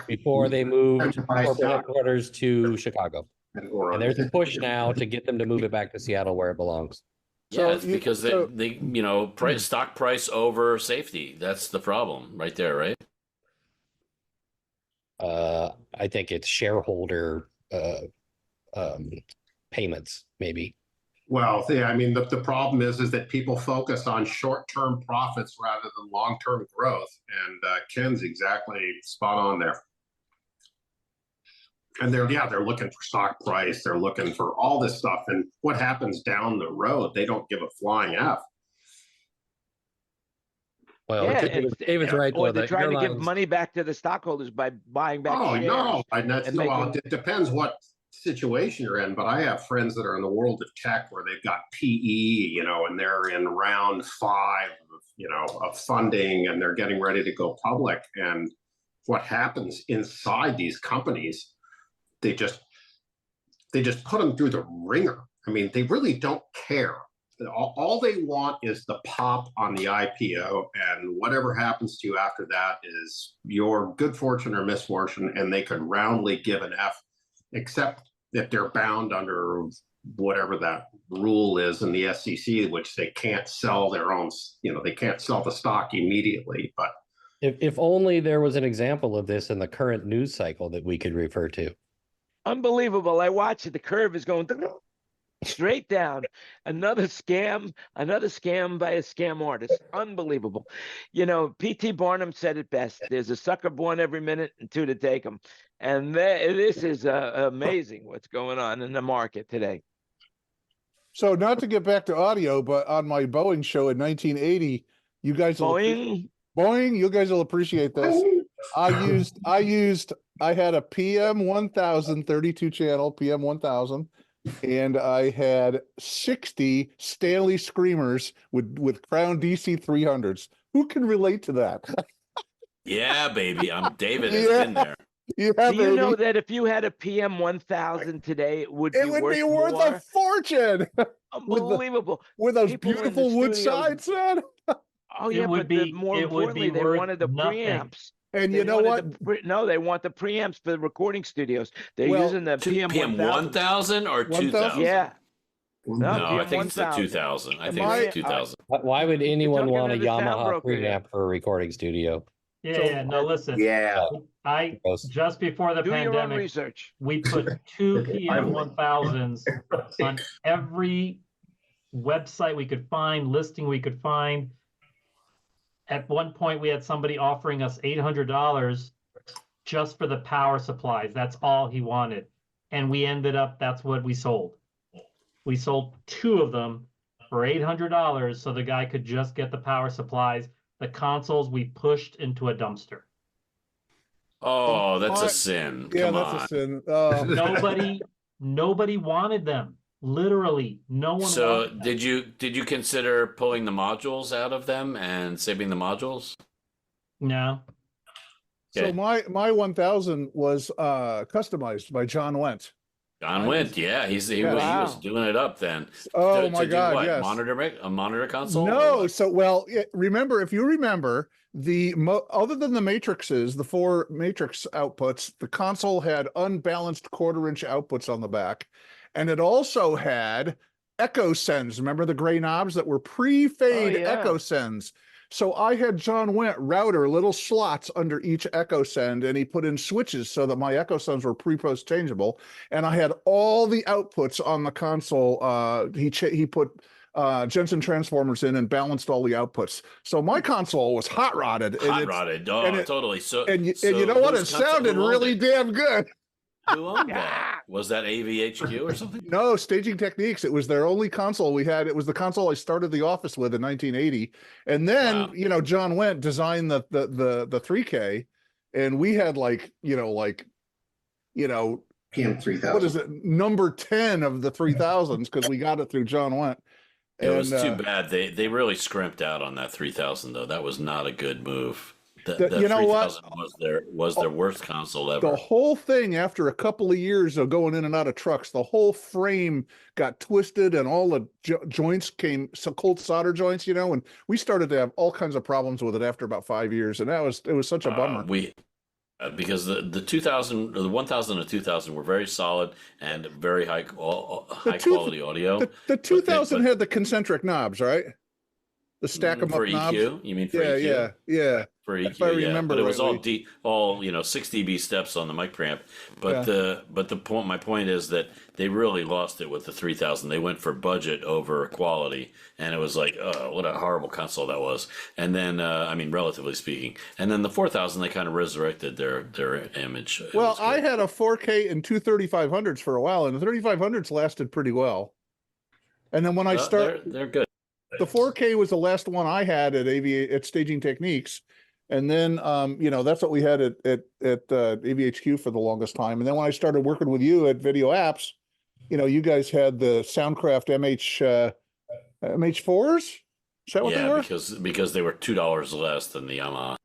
before they moved corporate headquarters to Chicago. And there's a push now to get them to move it back to Seattle where it belongs. Yeah, it's you- because so- they stock price over safety. That's the problem right there, right? I think it's shareholder payments, maybe. Well, yeah, I mean, the problem is that people focus on short-term profits rather than long-term growth. And Ken's exactly spot on there. And they're looking for stock price. They're looking for all this stuff. And what happens down the road, they don't give a flying F. Well, Yeah, David's right. Or Though, they're the trying to give airlines- money back to the stockholders by buying back Oh, shares. no. And that's, and well, making- it depends what situation you're in. But I have friends that are in the world of tech where they've got PE, and they're in round 5, of funding, and they're getting ready to go public. And what happens inside these companies, they just put them through the ringer. I mean, they really don't care. All they want is the pop on the IPO, and whatever happens to you after that is your good fortune or misfortune, and they could roundly give an F, except that they're bound under whatever that rule is in the SEC, which they can't sell their own, they can't sell the stock immediately. But If only there was an example of this in the current news cycle that we could refer to. Unbelievable. I watch it. The curve is going straight down. Another scam by a scam artist. Unbelievable. P.T. Barnum said it best. There's a sucker born every minute and 2 to take them. And this is amazing what's going on in the market today. So not to get back to audio, but on my Boeing show in 1980, you guys Boeing, you guys will appreciate this. I had a PM 1000 32 channel PM 1000, and I had 60 Stanley Screamers with Crown DC 300s. Who can relate to that? Yeah, baby. I'm David has Yeah. been there. Yeah, Do you know baby. that if you had a PM 1000 today, it would be worth a more? fortune Unbelievable. with those People in the beautiful wood studios- sides, man. Oh yeah, would but be- more it would importantly, be they worth wanted the nothing. preamps. And They you know what? wanted no, they want the preamps for the recording studios. They're Well, using the PM 1000 or 2000? Yeah. No, I PM think it's the 1000. 2000. I think My- it's 2000. Why would anyone talking want a to the sound Yamaha broker here. preamp for a recording studio? Yeah, no, listen. Yeah. Just before the Do your own pandemic, research. we put 2 PM 1000s on every website we could find, listing we could find. At one point, we had somebody offering us $800 just for the power supplies. That's all he wanted. And we ended up, that's what we sold. We sold 2 of them for $800 so the guy could just get the power supplies. The consoles we pushed into a dumpster. Oh, that's a sin. Yeah, Come that's on. a sin. Nobody wanted them. Literally, no one So wanted them. did you consider pulling the modules out of them and saving the modules? No. So Okay. my 1000 was customized by John Went. John Went, yeah, he was doing it up then. Oh To my do God! what? Yes. A monitor console? No, so well, remember if you remember other than the matrices, the 4 matrix outputs, the console had unbalanced 1/4-inch outputs on the back, and it also had echo sends. Remember the gray knobs that were pre-fade echo sends? So I had John Went router little slots under each echo send, and he put in switches so that my echo sends were pre-post changeable. And I had all the outputs on the console. He put Jensen transformers in and balanced all the outputs. So my console was hot rodded. Totally. So and you know what? It sounded really damn good. Who owned that? Was that AVHQ or something? No, Staging Techniques. It was their only console we had. It was the console I started the office with in 1980. And then, John Went designed the 3K, and we had PM 3000. what is it? Number 10 of the 3000s because we got it through John Went. It was too bad. They really scrimped out on that 3000 though. That was not a good move. That you know what? Was their worst console ever. The whole thing, after a couple of years of going in and out of trucks, the whole frame got twisted and all the joints came, some cold solder joints, and we started to have all kinds of problems with it after about 5 years, and it was such a bummer. Because the 2000, the 1000 and 2000 were very solid and very high quality audio. The 2000 had the concentric knobs, right? The stack them up knobs. EQ? You mean for EQ? Yeah. For EQ, if I remember but it was rightly. all 6 dB steps on the mic preamp. But my point is that they really lost it with the 3000. They went for budget over quality, and it was like, oh, what a horrible console that was. And then, relatively speaking, and then the 4000, they kind of resurrected their image. Well, I had a 4K and 2 3500s for a while, and the 3500s lasted pretty well. And then when I started, they're good. The 4K was the last one I had at Staging Techniques, and then that's what we had at AVHQ for the longest time. And then when I started working with you at Video Apps, you guys had the Soundcraft MH4s. Is that what they were? because they were $2 less than the Yamaha.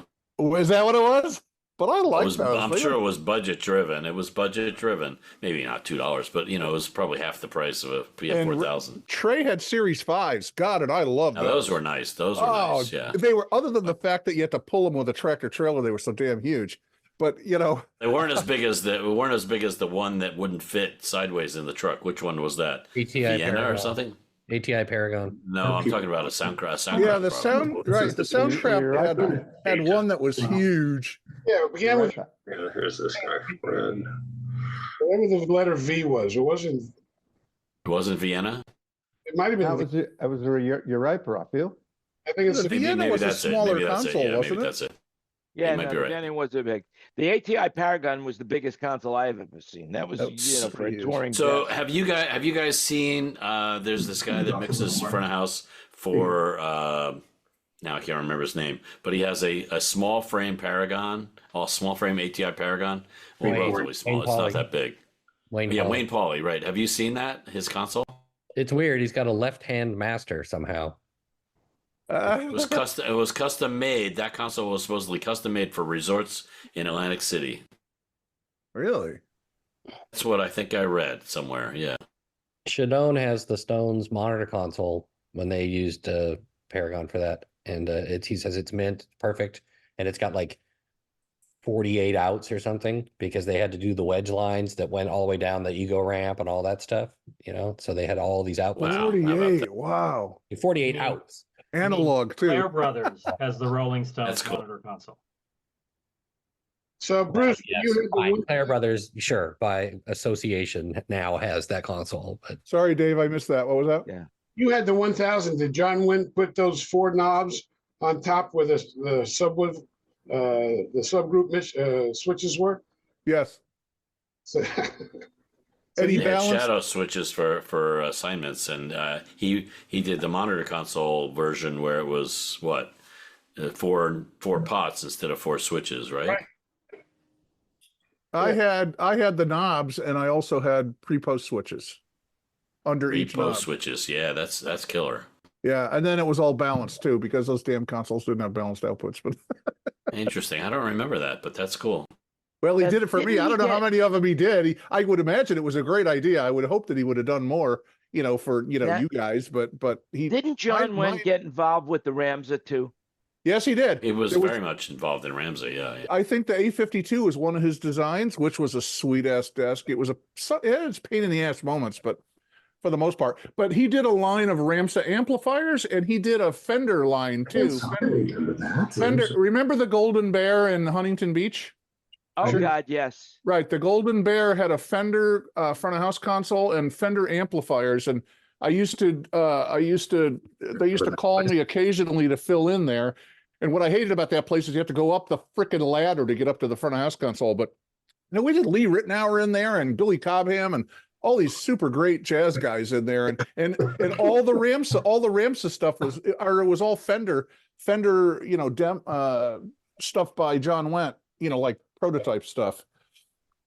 Is that what it was? But I like those. I'm sure it was budget driven. It was budget driven. Maybe not $2, but it was probably half the price of a PM4000. Trey had Series 5s. God, and I loved those. Those were nice. Those were nice. Yeah. They were, other than the fact that you had to pull them with a tractor trailer, they were so damn huge. But they weren't as big as the one that wouldn't fit sideways in the truck. Which one was that? ATI Vienna Paragon. Or something? ATI Paragon. No, I'm talking about a Soundcraft. Yeah, the Soundcraft had one that was huge. Yeah, we have. Here's this guy, Fred. Whatever the letter V was, it wasn't. It wasn't Vienna. It might have been. You're right, Raphael. I think it's The Vienna was a smaller console, wasn't it? That's it. Yeah, You might be right. Vienna wasn't big. The ATI Paragon was the biggest console I've ever seen. That was for a touring. So jet. have you guys seen? There's this guy that mixes front of house for. Now I can't remember his name, but he has a small frame Paragon, small frame ATI Paragon. Well, relatively small. It's not that big. Wayne Pauley, right? Have you seen that? His console? It's weird. He's got a left-hand master somehow. It was custom made. That console was supposedly custom made for resorts in Atlantic City. Really? That's what I think I read somewhere. Yeah. Shadone has the Stones monitor console when they used Paragon for that, and he says it's mint, perfect, and it's got like 48 outs or something because they had to do the wedge lines that went all the way down the ego ramp and all that stuff. So they had all these outputs. Wow. 48. Wow. 48 outs. Analog too. Claire Brothers has the Rolling Stones That's cool. monitor console. So Bruce, Yes, you had the one, Claire Brothers, sure, by association now has that console. But Sorry, Dave, I missed that. What was that? Yeah. you had the 1000. Did John Wynn put those 4 knobs on top where the subgroup switches were? Yes. So, And he He had balanced. shadow switches for assignments, and he did the monitor console version where it was what 4 pots instead of 4 switches, right? Right. I had the knobs, and I also had pre-post switches under each knob. Post switches, yeah, that's killer. Yeah, and then it was all balanced too, because those damn consoles didn't have balanced outputs. But Interesting. I don't remember that, but that's cool. well, he And did it for me. didn't I he don't know how get- many of them he did. I would imagine it was a great idea. I would hope that he would have done more, for That- you guys. But he Didn't John Wynn get involved with the Ramza too? yes, he did. It was There was- very much involved in Ramsey, yeah. I think the A52 was one of his designs, which was a sweet ass desk. It was it had its pain in the ass moments, but for the most part. But he did a line of Ramsa amplifiers, and he did a Fender line too. I remember that. Fender, remember the Golden Bear in Huntington Beach? Oh Sure. God, yes. Right. The Golden Bear had a Fender front of house console and Fender amplifiers. And they used to call me occasionally to fill in there. And what I hated about that place is you have to go up the frickin' ladder to get up to the front of house console. But we did Lee Ritenour in there and Billy Cobham and all these super great jazz guys in there. And all the Ramsa stuff was all Fender, stuff by John Wendt, like prototype stuff.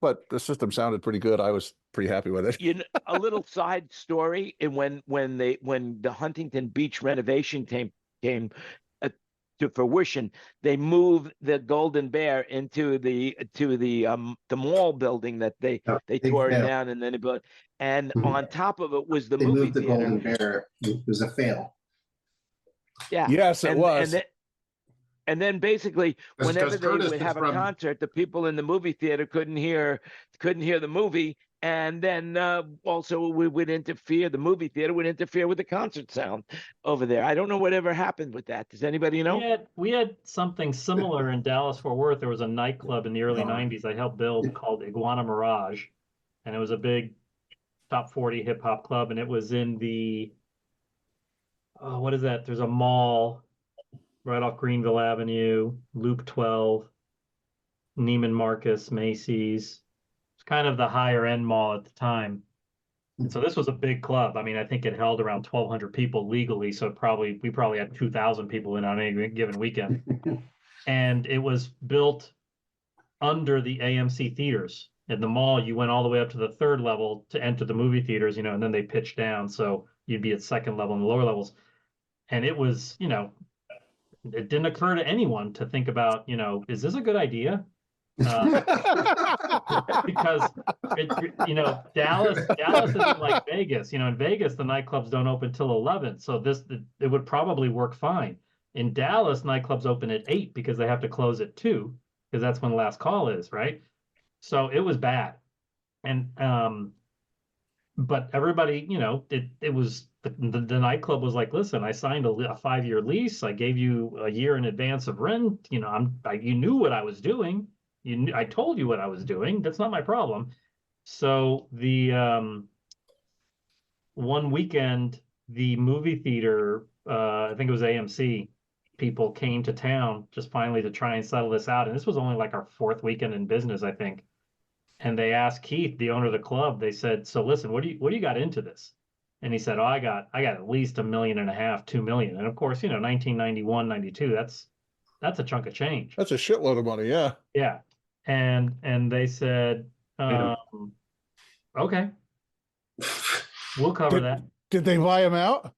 But the system sounded pretty good. I was pretty happy with it. A little side story. And when the Huntington Beach renovation came to fruition, they moved the Golden Bear into the mall building that they tore fail. down, and then they built. And Mhm. on top of it was the They movie moved the theater. Golden Bear. It was a fail. Yeah. Yes, it was. And then basically, That's whenever 'cause they Curtis would is have a from- concert, the people in the movie theater couldn't hear the movie, and then also we would interfere. The movie theater would interfere with the concert sound over there. I don't know whatever happened with that. Does anybody know? We had something similar in Dallas Fort Worth. There was a nightclub in the early '90s I helped build called Iguana Mirage, and it was a big top 40 hip hop club, and it was in the what is that? There's a mall right off Greenville Avenue, Loop 12, Neiman Marcus, Macy's. It's kind of the higher end mall at the time. And so this was a big club. I mean, I think it held around 1,200 people legally. So we probably had 2,000 people in on any given weekend. And it was built under the AMC theaters. In the mall, you went all the way up to the 3rd level to enter the movie theaters, and then they pitched down. So you'd be at 2nd level and the lower levels. And it was, it didn't occur to anyone to think about, is this a good idea? Because Dallas isn't like Vegas. In Vegas, the nightclubs don't open till 11, so it would probably work fine. In Dallas, nightclubs open at 8 because they have to close at 2 because that's when last call is, right? So it was bad, and but everybody, it was the nightclub was like, listen, I signed a 5-year lease. I gave you a year in advance of rent. You knew what I was doing. I told you what I was doing. That's not my problem. So the one weekend, the movie theater, I think it was AMC, people came to town just finally to try and settle this out. And this was only like our 4th weekend in business, I think. And they asked Keith, the owner of the club, they said, so listen, what do you got into this? And he said, oh, I got at least $1.5 million, $2 million. And of course, 1991, 92, that's a chunk of change. That's a shitload of money. Yeah. Yeah. And they said, okay, we'll cover that. Did they buy him out?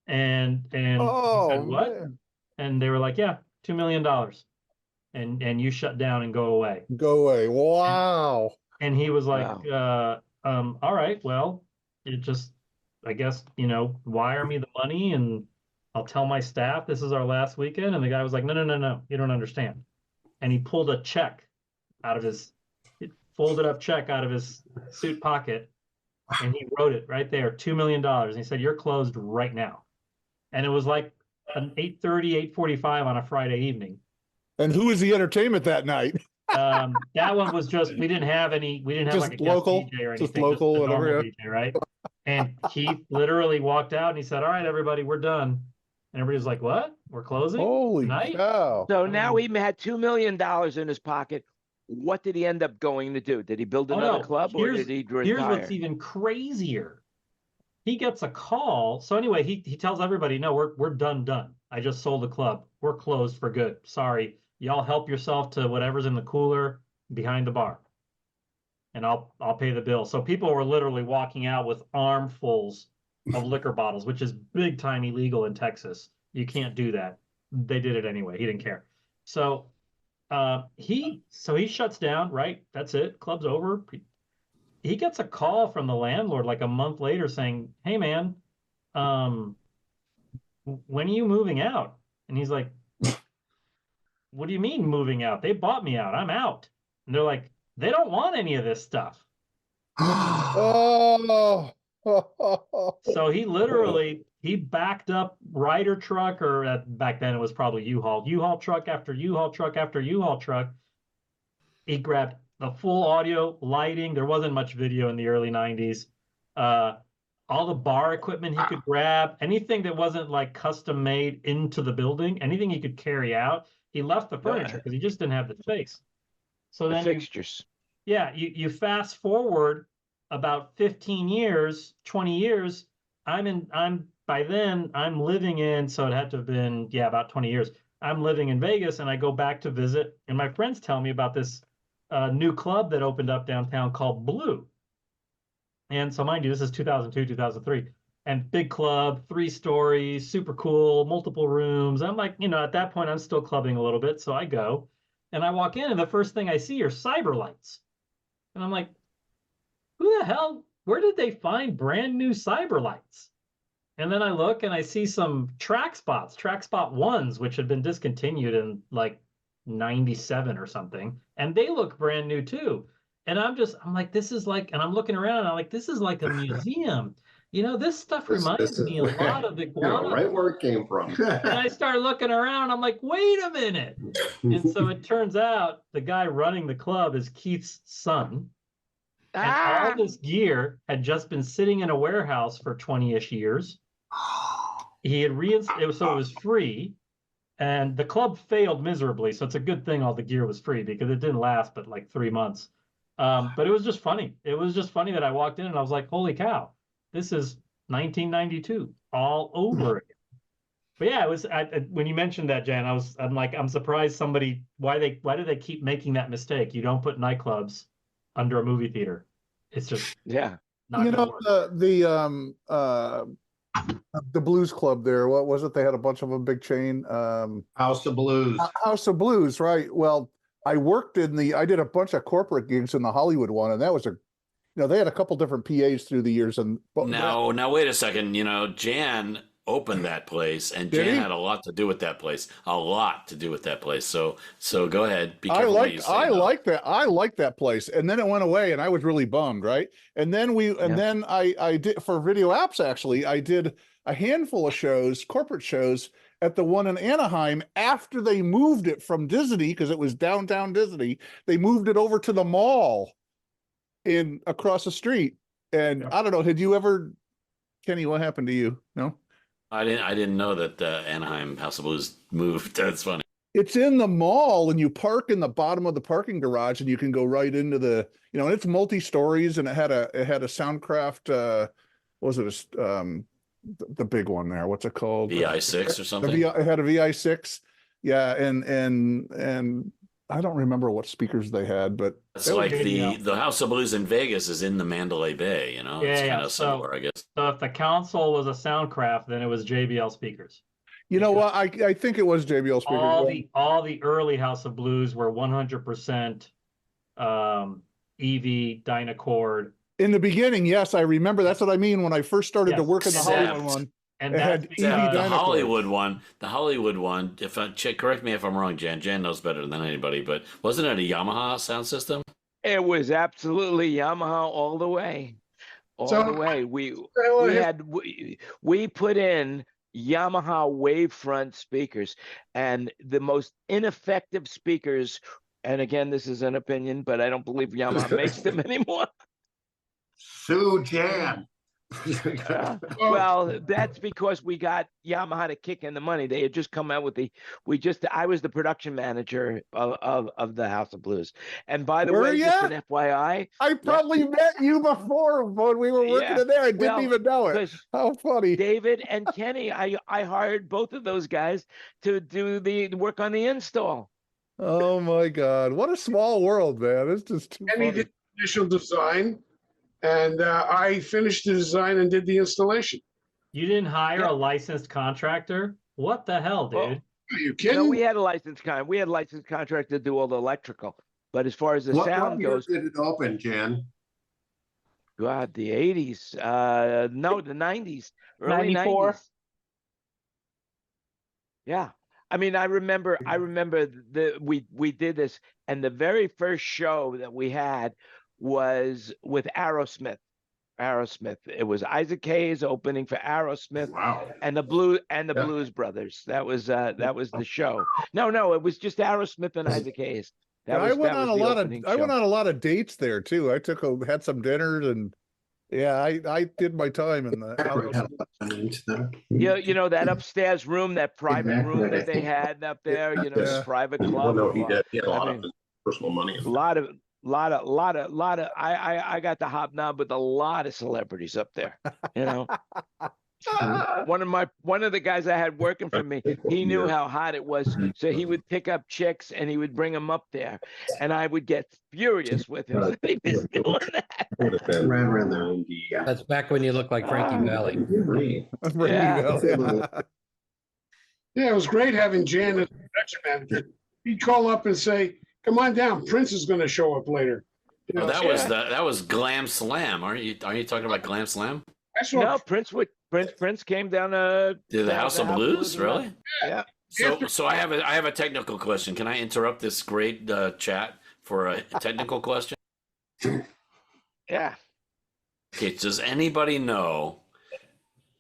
And he said, what? Man. And they were like, yeah, $2 million. And you shut down and go away. Go away. Wow. And he was like, all right, well, it just, I guess, wire me the money and I'll tell my staff this is our last weekend. And the guy was like, no, you don't understand. And he pulled a check out of his folded up check out of his suit pocket, and he wrote it right there, $2 million. And he said, you're closed right now. And it was like an 8:30, 8:45 on a Friday evening. And who was the entertainment that night? That one was just, we didn't have Just like a local, guest DJ or just anything, local, a whatever, normal yeah. DJ, right? And Keith literally walked out and he said, "All right, everybody, we're done." And everybody's like, "What? We're closing Holy tonight?" cow. So now he had $2 million in his pocket. What did he end up going to do? Did he build another club or did he retire? Here's what's even crazier. He gets a call. So anyway, he tells everybody, "No, we're done. I just sold the club. We're closed for good. Sorry. Y'all help yourself to whatever's in the cooler behind the bar. And I'll pay the bill." So people were literally walking out with armfuls of liquor bottles, which is big time illegal in Texas. You can't do that. They did it anyway. He didn't care. So he shuts down, right? That's it. Club's over. He gets a call from the landlord like a month later saying, "Hey man, when are you moving out?" And he's like, "What do you mean moving out? They bought me out. I'm out." And they're like, "They don't want any of this stuff." Oh. So he literally, he backed up Ryder truck, or back then it was probably U-Haul truck after U-Haul truck after U-Haul truck. He grabbed the full audio lighting. There wasn't much video in the early 90s. All the bar equipment he could grab, anything that wasn't like custom made into the building, anything he could carry out. He left the furniture because he just didn't have the space. So then fixtures. You fast forward about 15 years, 20 years. By then I'm living in, so it had to have been, about 20 years. I'm living in Vegas and I go back to visit, and my friends tell me about this new club that opened up downtown called Blue. And so mind you, this is 2002, 2003, and big club, 3 stories, super cool, multiple rooms. I'm like, at that point I'm still clubbing a little bit. So I go and I walk in and the first thing I see are cyber lights. And I'm like, who the hell, where did they find brand new cyber lights? And then I look and I see some track spot 1s, which had been discontinued in like 97 or something. And they look brand new too. And I'm like, this is like, and I'm looking around and I'm like, this is like a museum. This stuff reminds me a lot of Iguana. Right where it came from. And I start looking around. I'm like, wait a minute. And so it turns out the guy running the club is Keith's son. And all this gear had just been sitting in a warehouse for 20-ish years. He had so it was free. And the club failed miserably. So it's a good thing all the gear was free because it didn't last but like 3 months. But it was just funny. It was just funny that I walked in and I was like, holy cow, this is 1992 all over again. But yeah, it was when you mentioned that, Jan, I'm surprised why do they keep making that mistake? You don't put nightclubs under a movie theater. It's just not the Blues Club there, what was it? They had a bunch of them, big chain. House of Blues. House of Blues, right. Well, I did a bunch of corporate gigs in the Hollywood one, and that was they had a couple different PAs through the years. And now wait a second. Jan opened that place, and Jan had a lot to do with that place. So go ahead. Be careful what you say. I like that place. And then it went away, and I was really bummed, right? And then then I did, for Video Apps, actually, I did a handful of shows, corporate shows, at the one in Anaheim after they moved it from Disney, because it was downtown Disney. They moved it over to the mall across the street. And I don't know, had you ever, Kenny, what happened to you? No? I didn't know that Anaheim House of Blues moved. That's funny. It's in the mall, and you park in the bottom of the parking garage, and you can go right into the, and it's multi-stories, and it had a Soundcraft, what was it, the big one there? What's it called? VI6 or something? It had a VI6. Yeah, and I don't remember what speakers they had, but it's like the House of Blues in Vegas is in the Mandalay Bay, it's kind of similar, I guess. So if the console was a Soundcraft, then it was JBL speakers. You know what? I think it was JBL speakers. All the early House of Blues were 100% EV Dynacord. In the beginning, yes, I remember. That's what I mean when I first started to work in the Hollywood one. And the Hollywood one. Correct me if I'm wrong, Jan. Jan knows better than anybody, but wasn't it a Yamaha sound system? It was absolutely Yamaha all the way. All the way. We put in Yamaha wavefront speakers, and the most ineffective speakers and again, this is an opinion, but I don't believe Yamaha makes them anymore. Sue Jan. Well, that's because we got Yamaha to kick in the money. They had just come out with I was the production manager of the House of Blues. And by the way, just an FYI. I probably met you before when we were working in there. I didn't even know it. How funny. David and Kenny, I hired both of those guys to do the work on the install. Oh my God. What a small world, man. It's just too funny. He did the initial design, and I finished the design and did the installation. You didn't hire a licensed contractor? What the hell, dude? Are you kidding? No, we had a licensed contractor to do all the electrical. But as far as the sound goes, did it open, Jan? God, the 80s. No, the 90s. Early 94. 90s. Yeah. I mean, I remember we did this, and the very first show that we had was with Aerosmith. It was Isaac Hayes opening for Aerosmith. Wow. And the Blues Brothers. That was the show. No, it was just Aerosmith and Isaac Hayes. I went on a lot of dates there too. I had some dinners, and I did my time in the you know that upstairs room, that private room that they had up there, the private club. Well, no, he had a lot of personal money. A lot of I got to hobnob with a lot of celebrities up there, One of the guys I had working for me, he knew how hot it was, so he would pick up chicks and he would bring them up there, and I would get furious with him. He was doing that. Around there. That's back when you looked like Frankie Valli. Yeah, it was great having Jan as production manager. He'd call up and say, "Come on down, Prince is going to show up later." Well, that was Glam Slam. Are you talking about Glam Slam? No, Prince came down to the House of Blues, really? Yeah. So I have a technical question. Can I interrupt this great chat for a technical question? Yeah. Okay. Does anybody know?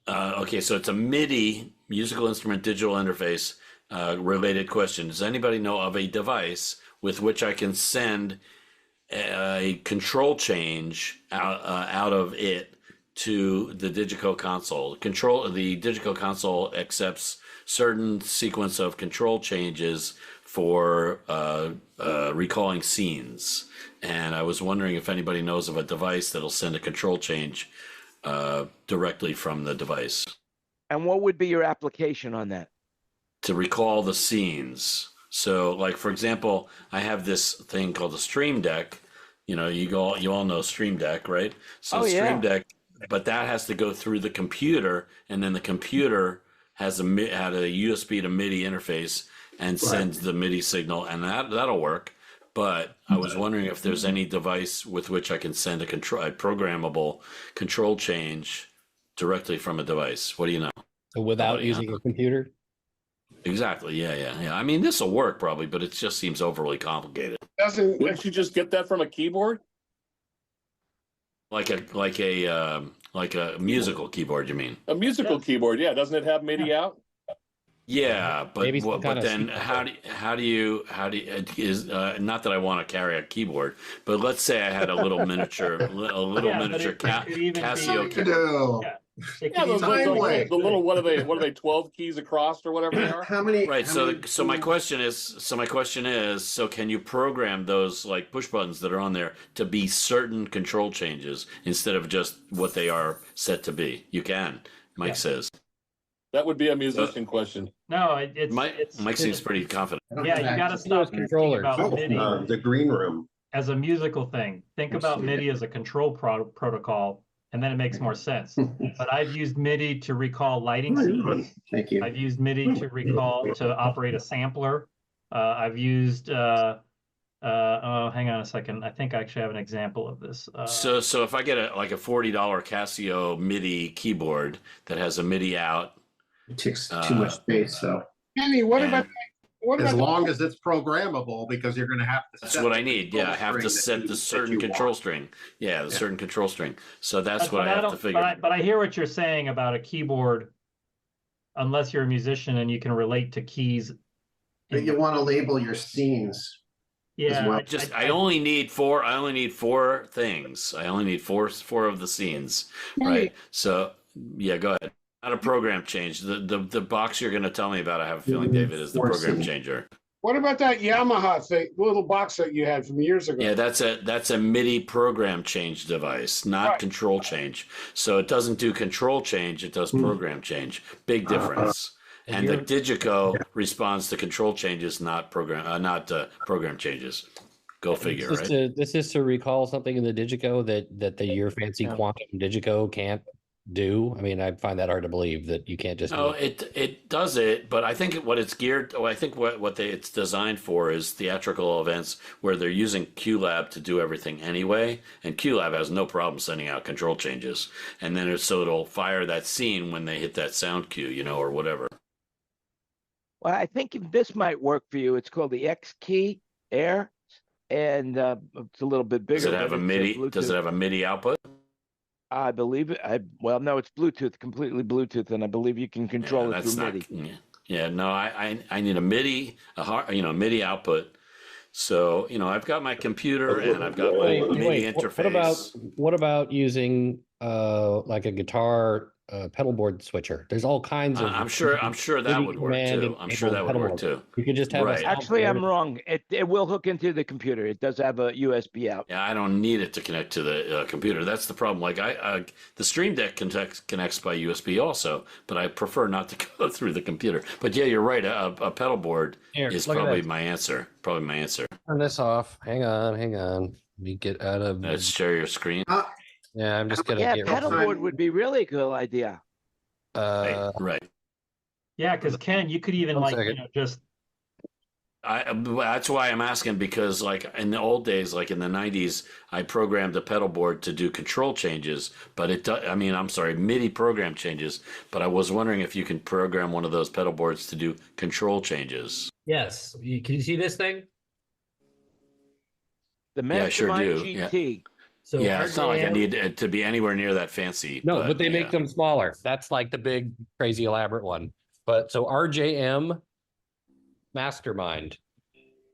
Okay, so it's a MIDI musical instrument digital interface related question. Does anybody know of a device with which I can send a control change out of it to the Digico console? The Digico console accepts certain sequence of control changes for recalling scenes, and I was wondering if anybody knows of a device that'll send a control change directly from the device. And what would be your application on that? To recall the scenes. So, like, for example, I have this thing called a Stream Deck. You all know Stream Deck, right? So Stream Deck, but that has to go through the computer, and then the computer had a USB to MIDI interface and sends the MIDI signal, and that'll work. But I was wondering if there's any device with which I can send a programmable control change directly from a device. What do you know? So without using a computer? Exactly. Yeah. I mean, this will work probably, but it just seems overly complicated. Wouldn't you just get that from a keyboard? Like a musical keyboard, you mean? A musical keyboard, yeah. Doesn't it have MIDI out? Yeah, but then how do you not that I want to carry a keyboard, but let's say I had a little miniature Casio keyboard. Yeah, the little what are they 12 keys across or whatever they are? How many? Right. So my question is, so can you program those like push buttons that are on there to be certain control changes instead of just what they are set to be? You can. Mike says. That would be a musician question. No, Mike seems pretty confident. Yeah, you got to stop thinking about MIDI. The green room. As a musical thing. Think about MIDI as a control protocol, and then it makes more sense. But I've used MIDI to recall lighting scenes. Thank you. I've used MIDI to operate a sampler. I've used hang on a second. I think I actually have an example of this. So if I get a $40 Casio MIDI keyboard that has a MIDI out, it takes too much space. So, Kenny, what about as long as it's programmable, because you're going to have to. That's what I need. Yeah, I have to set the certain control string. Yeah, the certain control string. So that's what I have to figure. But I hear what you're saying about a keyboard. Unless you're a musician and you can relate to keys. But you want to label your scenes. Yeah, well. I only need four. I only need four things. I only need four of the scenes, right? So yeah, go ahead. Not a program change. The box you're going to tell me about, I have a feeling, David, is the program changer. What about that Yamaha thing, little box that you had from years ago? Yeah, that's a MIDI program change device, not control change. So it doesn't do control change; it does program change. Big difference. And the Digico responds to control changes, not program changes. Go figure, right? This is to recall something in the Digico that the your fancy quantum Digico can't do. I mean, I find that hard to believe that you can't just. No, it does it, but I think what it's geared. I think it's designed for is theatrical events where they're using QLab to do everything anyway, and QLab has no problem sending out control changes, and then it'll fire that scene when they hit that sound cue, or whatever. Well, I think this might work for you. It's called the X Key Air, and it's a little bit bigger. Does it have a MIDI? Does it have a MIDI output? I believe it. No, it's Bluetooth, completely Bluetooth, and I believe you can control it through MIDI. No, I need a MIDI, MIDI output. So I've got my computer and I've got my MIDI interface. What about using like a guitar pedal board switcher? There's all kinds of. I'm sure that would work too. I'm sure that would work too. You could just have. Actually, I'm wrong. It will hook into the computer. It does have a USB out. Yeah, I don't need it to connect to the computer. That's the problem. Like the Stream Deck connects by USB also, but I prefer not to go through the computer. But yeah, you're right. A pedal board is probably my answer. Probably my answer. Turn this off. Hang on. Let me get out of. Let's share your screen. Yeah, I'm just gonna. Yeah, pedalboard would be really a good idea. Right. Yeah, because Ken, you could even just. That's why I'm asking, because like in the old days, like in the 90s, I programmed a pedal board to do control changes, but MIDI program changes. But I was wondering if you can program one of those pedal boards to do control changes. Yes. Can you see this thing? The Mastermind GT. Yeah. So it's not like I need it to be anywhere near that fancy. No, but they make them smaller. That's like the big, crazy, elaborate one. But so RJM Mastermind,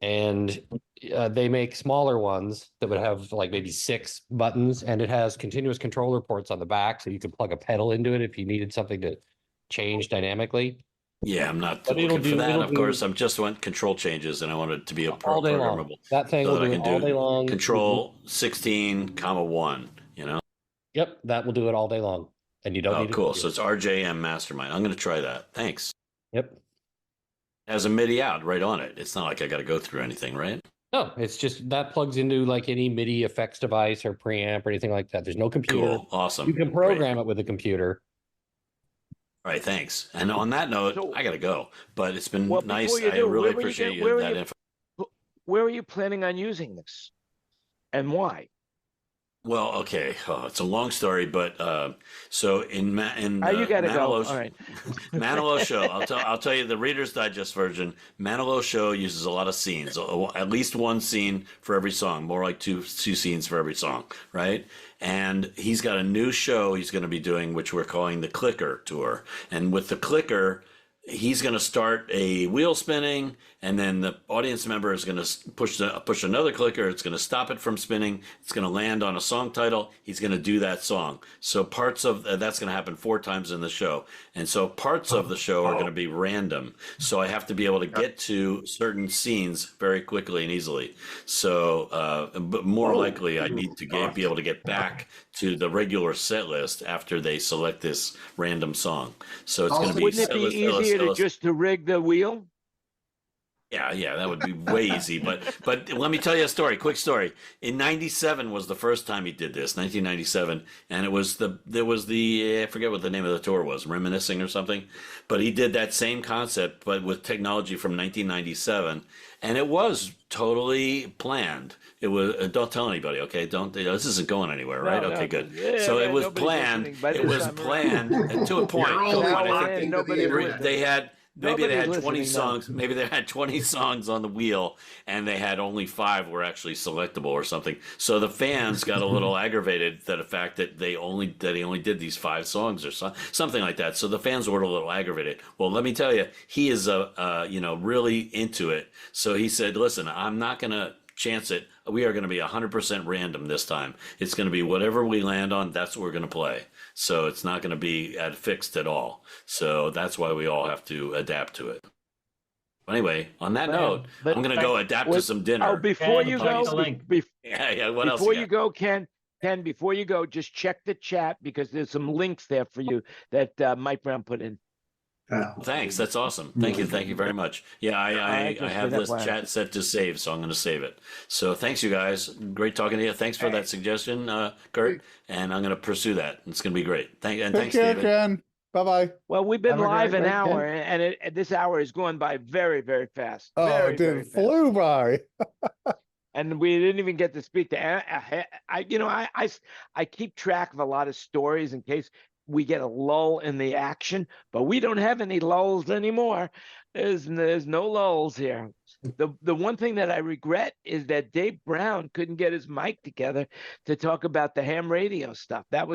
and they make smaller ones that would have like maybe 6 buttons, and it has continuous controller ports on the back, so you could plug a pedal into it if you needed something to change dynamically. Yeah, I'm not looking for that. Of course, I'm just want control changes, and I want it to be all day programmable. Long. That thing will do it all day long. Control 16,1. Yep, that will do it all day long, and you don't need. Cool. So it's RJM Mastermind. I'm going to try that. Thanks. Yep. It has a MIDI out right on it. It's not like I got to go through anything, right? No, it's just that plugs into like any MIDI effects device or preamp or anything like that. There's no computer. Cool. Awesome. You can program it with a computer. All right, thanks. And on that note, I got to go. But it's been nice. I really appreciate that info. Where are you planning on using this, and why? Well, okay, it's a long story, but so in you gotta go. All right. Manilow Show, I'll tell you the Reader's Digest version. Manilow Show uses a lot of scenes, at least one scene for every song, more like two scenes for every song, right? And he's got a new show he's going to be doing, which we're calling the Clicker Tour. And with the Clicker, he's going to start a wheel spinning, and then the audience member is going to push another clicker. It's going to stop it from spinning. It's going to land on a song title. He's going to do that song. So parts of that's going to happen 4 times in the show. And so parts of the show are going to be random. So I have to be able to get to certain scenes very quickly and easily. So, but more likely I need to be able to get back to the regular set list after they select this random song. So it's going to be wouldn't it be easier to rig the wheel? Yeah, that would be way easy. But let me tell you a story. Quick story. In '97 was the first time he did this. 1997, and there was the I forget what the name of the tour was, Reminiscing or something. But he did that same concept, but with technology from 1997, and it was totally planned. It was don't tell anybody, okay? This isn't going anywhere, right? Okay, good. Yeah, so it was planned. It was planned to a point. They had. Maybe they had 20 songs. Maybe they had 20 songs on the wheel, and they had only 5 were actually selectable or something. So the fans got a little aggravated at the fact that he only did these 5 songs or something like that. So the fans were a little aggravated. Well, let me tell you, he is really into it. So he said, "Listen, I'm not gonna chance it. We are going to be 100% random this time. It's going to be whatever we land on. That's what we're going to play. So it's not going to be fixed at all. So that's why we all have to adapt to it. Anyway, on that note, I'm going to go adapt to some dinner. Oh, before you go, what else? Before you go, Ken, before you go, just check the chat because there's some links there for you that Mike Brown put in. Thanks. That's awesome. Thank you. Thank you very much. Yeah, I have this chat set to save, so I'm going to save it. So thanks, you guys. Great talking to you. Thanks for that suggestion, Kurt. And I'm going to pursue that. It's going to be great. Thanks, David. Ken. Bye-bye. Well, we've been live an hour, and this hour has gone by very, very fast. It flew by. And we didn't even get to speak to. I keep track of a lot of stories in case we get a lull in the action, but we don't have any lulls anymore. There's no lulls here. The one thing that I regret is that Dave Brown couldn't get his mic together to talk about the ham radio stuff. That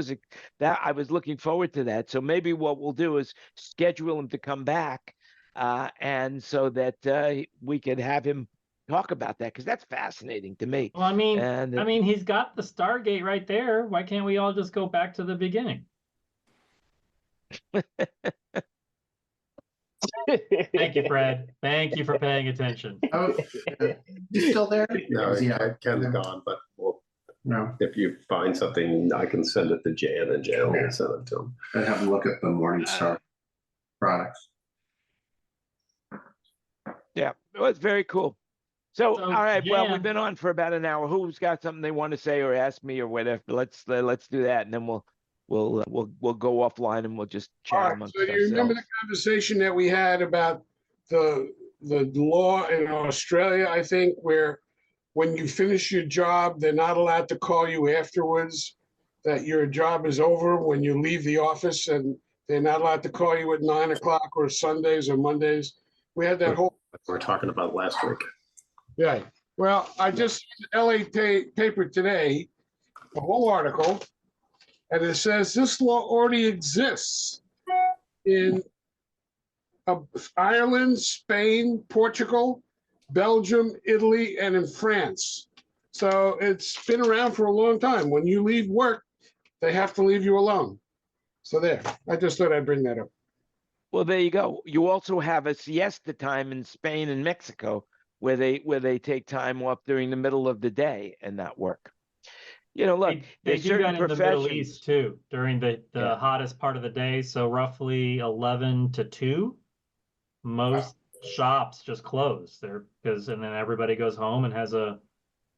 I was looking forward to that. So maybe what we'll do is schedule him to come back, and so that we could have him talk about that, because that's fascinating to me. Well, I mean, he's got the Stargate right there. Why can't we all just go back to the beginning? Thank you, Fred. Thank you for paying attention. Oh, you still there? No, Ken's gone, but if you find something, I can send it to Jan, and Jan will send it to him. I have a look at the Morningstar products. Yeah, it was very cool. So all right, Jan, well, we've been on for about an hour. Who's got something they want to say or ask me or whatever? Let's do that, and then we'll go offline and we'll just chat amongst ourselves. So you remember the conversation that we had about the law in Australia, I think, where when you finish your job, they're not allowed to call you afterwards, that your job is over when you leave the office, and they're not allowed to call you at 9 o'clock or Sundays or Mondays. We had that whole... We were talking about last week. Yeah. Well, I just LA paper today, a whole article, and it says this law already exists in Ireland, Spain, Portugal, Belgium, Italy, and in France. So it's been around for a long time. When you leave work, they have to leave you alone. So there. I just thought I'd bring that up. Well, there you go. You also have a siesta time in Spain and Mexico where they take time off during the middle of the day and not work. Look, they do that in the Middle East too during the hottest part of the day. So roughly 11 to 2, most shops just close there and then everybody goes home and has a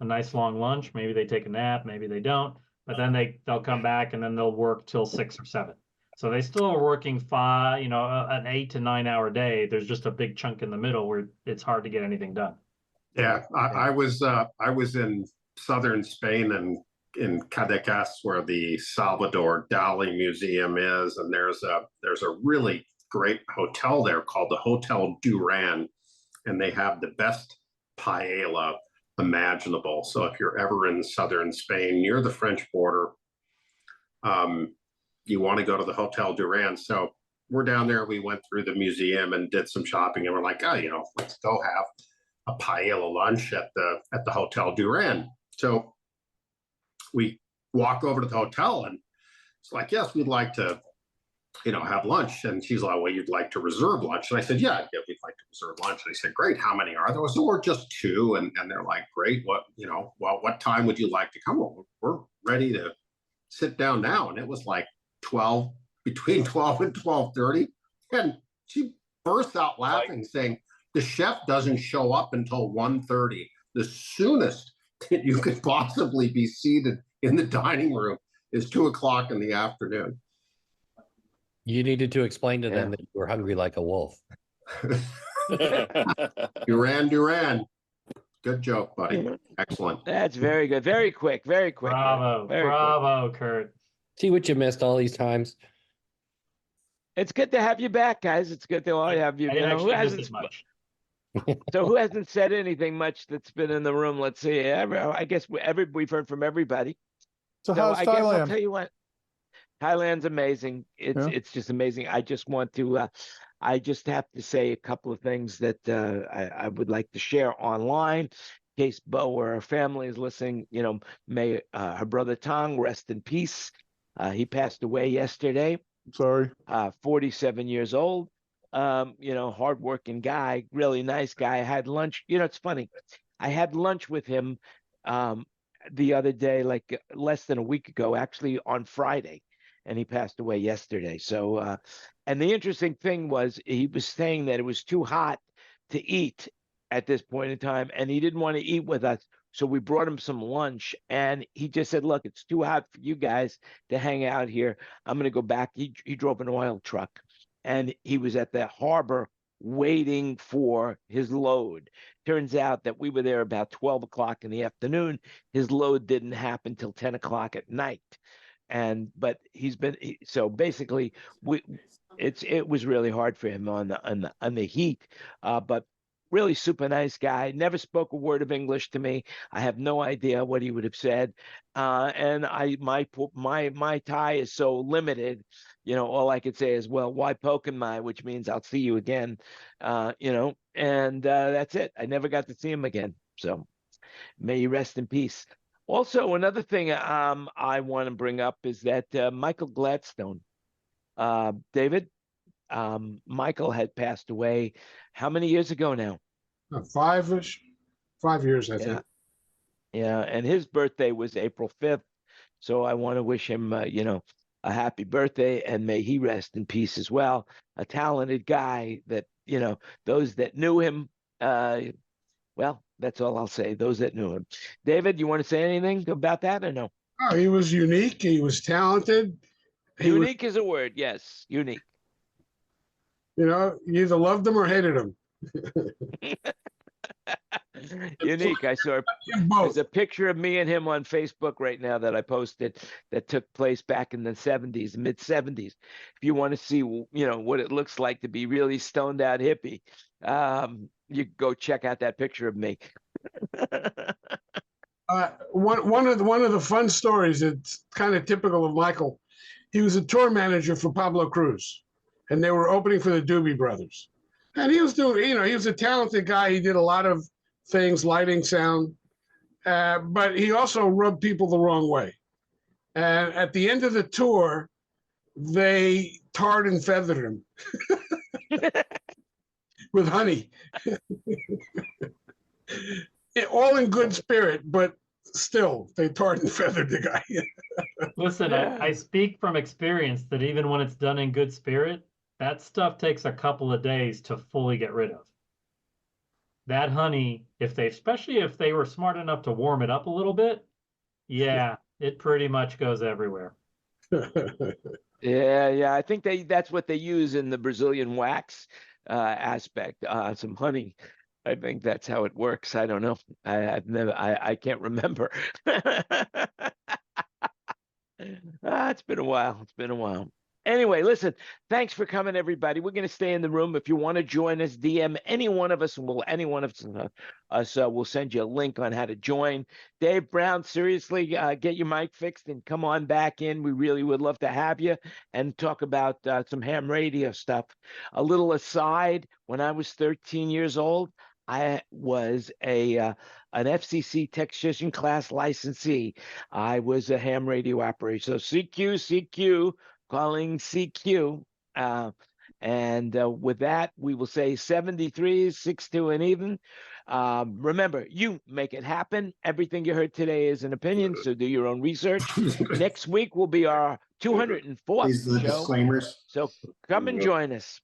nice long lunch. Maybe they take a nap, maybe they don't, but then they'll come back and then they'll work till 6 or 7. So they still are working an 8 to 9 hour day. There's just a big chunk in the middle where it's hard to get anything done. Yeah, I was in southern Spain and in Cadecas, where the Salvador Dali Museum is, and there's a really great hotel there called the Hotel Duran, and they have the best paella imaginable. So if you're ever in southern Spain near the French border, you want to go to the Hotel Duran. So we're down there. We went through the museum and did some shopping, and we're like, let's go have a paella lunch at the Hotel Duran. So we walk over to the hotel, and it's like, yes, we'd like to, have lunch. And she's like, well, you'd like to reserve lunch. And I said, yeah, we'd like to reserve lunch. And they said, great. How many are there? I said, we're just 2. And they're like, great. What time would you like to come? Well, we're ready to sit down now. And it was like between 12 and 12:30. And she burst out laughing, saying, the chef doesn't show up until 1:30. The soonest that you could possibly be seated in the dining room is 2 o'clock in the afternoon. You needed to explain to them that you were hungry like a wolf. Duran. Good joke, buddy. Excellent. That's very good. Very quick. Very quick. Bravo, Kurt. See what you missed all these times. It's good to have you back, guys. It's good to all have you. Who hasn't much? So who hasn't said anything much that's been in the room? Let's see. I guess we've heard from everybody. So how's Thailand? Guess I'll tell you what. Thailand's amazing. It's just amazing. I just want to. I just have to say a couple of things that I would like to share online, case Bo or her family is listening, may her brother Tong rest in peace. He passed away yesterday. Sorry. 47 years old. Hardworking guy, really nice guy. I had lunch. It's funny. I had lunch with him the other day, like less than a week ago, actually on Friday, and he passed away yesterday. So, and the interesting thing was he was saying that it was too hot to eat at this point in time, and he didn't want to eat with us. So we brought him some lunch, and he just said, look, it's too hot for you guys to hang out here. I'm going to go back. He drove an oil truck, and he was at the harbor waiting for his load. Turns out that we were there about 12 o'clock in the afternoon. His load didn't happen till 10 o'clock at night. But so basically it was really hard for him on the heat, but really super nice guy. Never spoke a word of English to me. I have no idea what he would have said. And my Thai is so limited, all I could say is, well, why poking my, which means I'll see you again, and that's it. I never got to see him again. So may he rest in peace. Also, another thing I want to bring up is that Michael Gladstone, David, Michael had passed away how many years ago now? 5-ish, 5 years, I think. Yeah, and his birthday was April 5th. So I want to wish him, a happy birthday, and may he rest in peace as well. A talented guy that, those that knew him, well, that's all I'll say, those that knew him. David, you want to say anything about that or no? Oh, he was unique. He was talented. Unique is a word, yes, unique. You either loved him or hated him. Unique. I saw there's a picture of me and him on Facebook right now that I posted that took place back in the 70s, mid 70s. If you want to see, what it looks like to be really stoned out hippie, you go check out that picture of me. One of the fun stories, it's kind of typical of Michael. He was a tour manager for Pablo Cruz, and they were opening for the Doobie Brothers. And he was doing, he was a talented guy. He did a lot of things, lighting, sound, but he also rubbed people the wrong way. And at the end of the tour, they tarred and feathered him with honey. All in good spirit, but still, they tarred and feathered the guy. Listen, I speak from experience that even when it's done in good spirit, that stuff takes a couple of days to fully get rid of. That honey, especially if they were smart enough to warm it up a little bit, yeah, it pretty much goes everywhere. Yeah. I think that's what they use in the Brazilian wax aspect. Some honey. I think that's how it works. I don't know. I can't remember. It's been a while. Anyway, listen, thanks for coming, everybody. We're going to stay in the room. If you want to join us, DM any one of us, we'll send you a link on how to join. Dave Brown, seriously, get your mic fixed and come on back in. We really would love to have you and talk about some ham radio stuff. A little aside, when I was 13 years old, I was an FCC technician class licensee. I was a ham radio operator. So CQ, calling CQ. And with that, we will say 73, 6-2 and even. Remember, you make it happen. Everything you heard today is an opinion, so do your own research. Next week will be our 204th show. Disclaimers. So come and join us.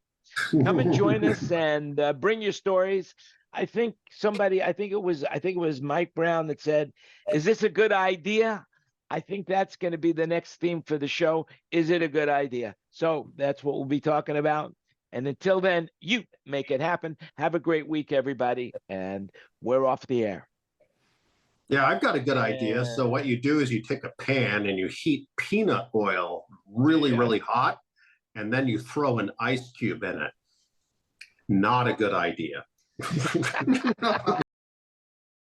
Come and join us and bring your stories. I think it was Mike Brown that said, "Is this a good idea?" I think that's going to be the next theme for the show. Is it a good idea? So that's what we'll be talking about. And until then, you make it happen. Have a great week, everybody. And we're off the air. Yeah, I've got a good idea. So what you do is you take a pan and you heat peanut oil really, really hot, and then you throw an ice cube in it. Not a good idea.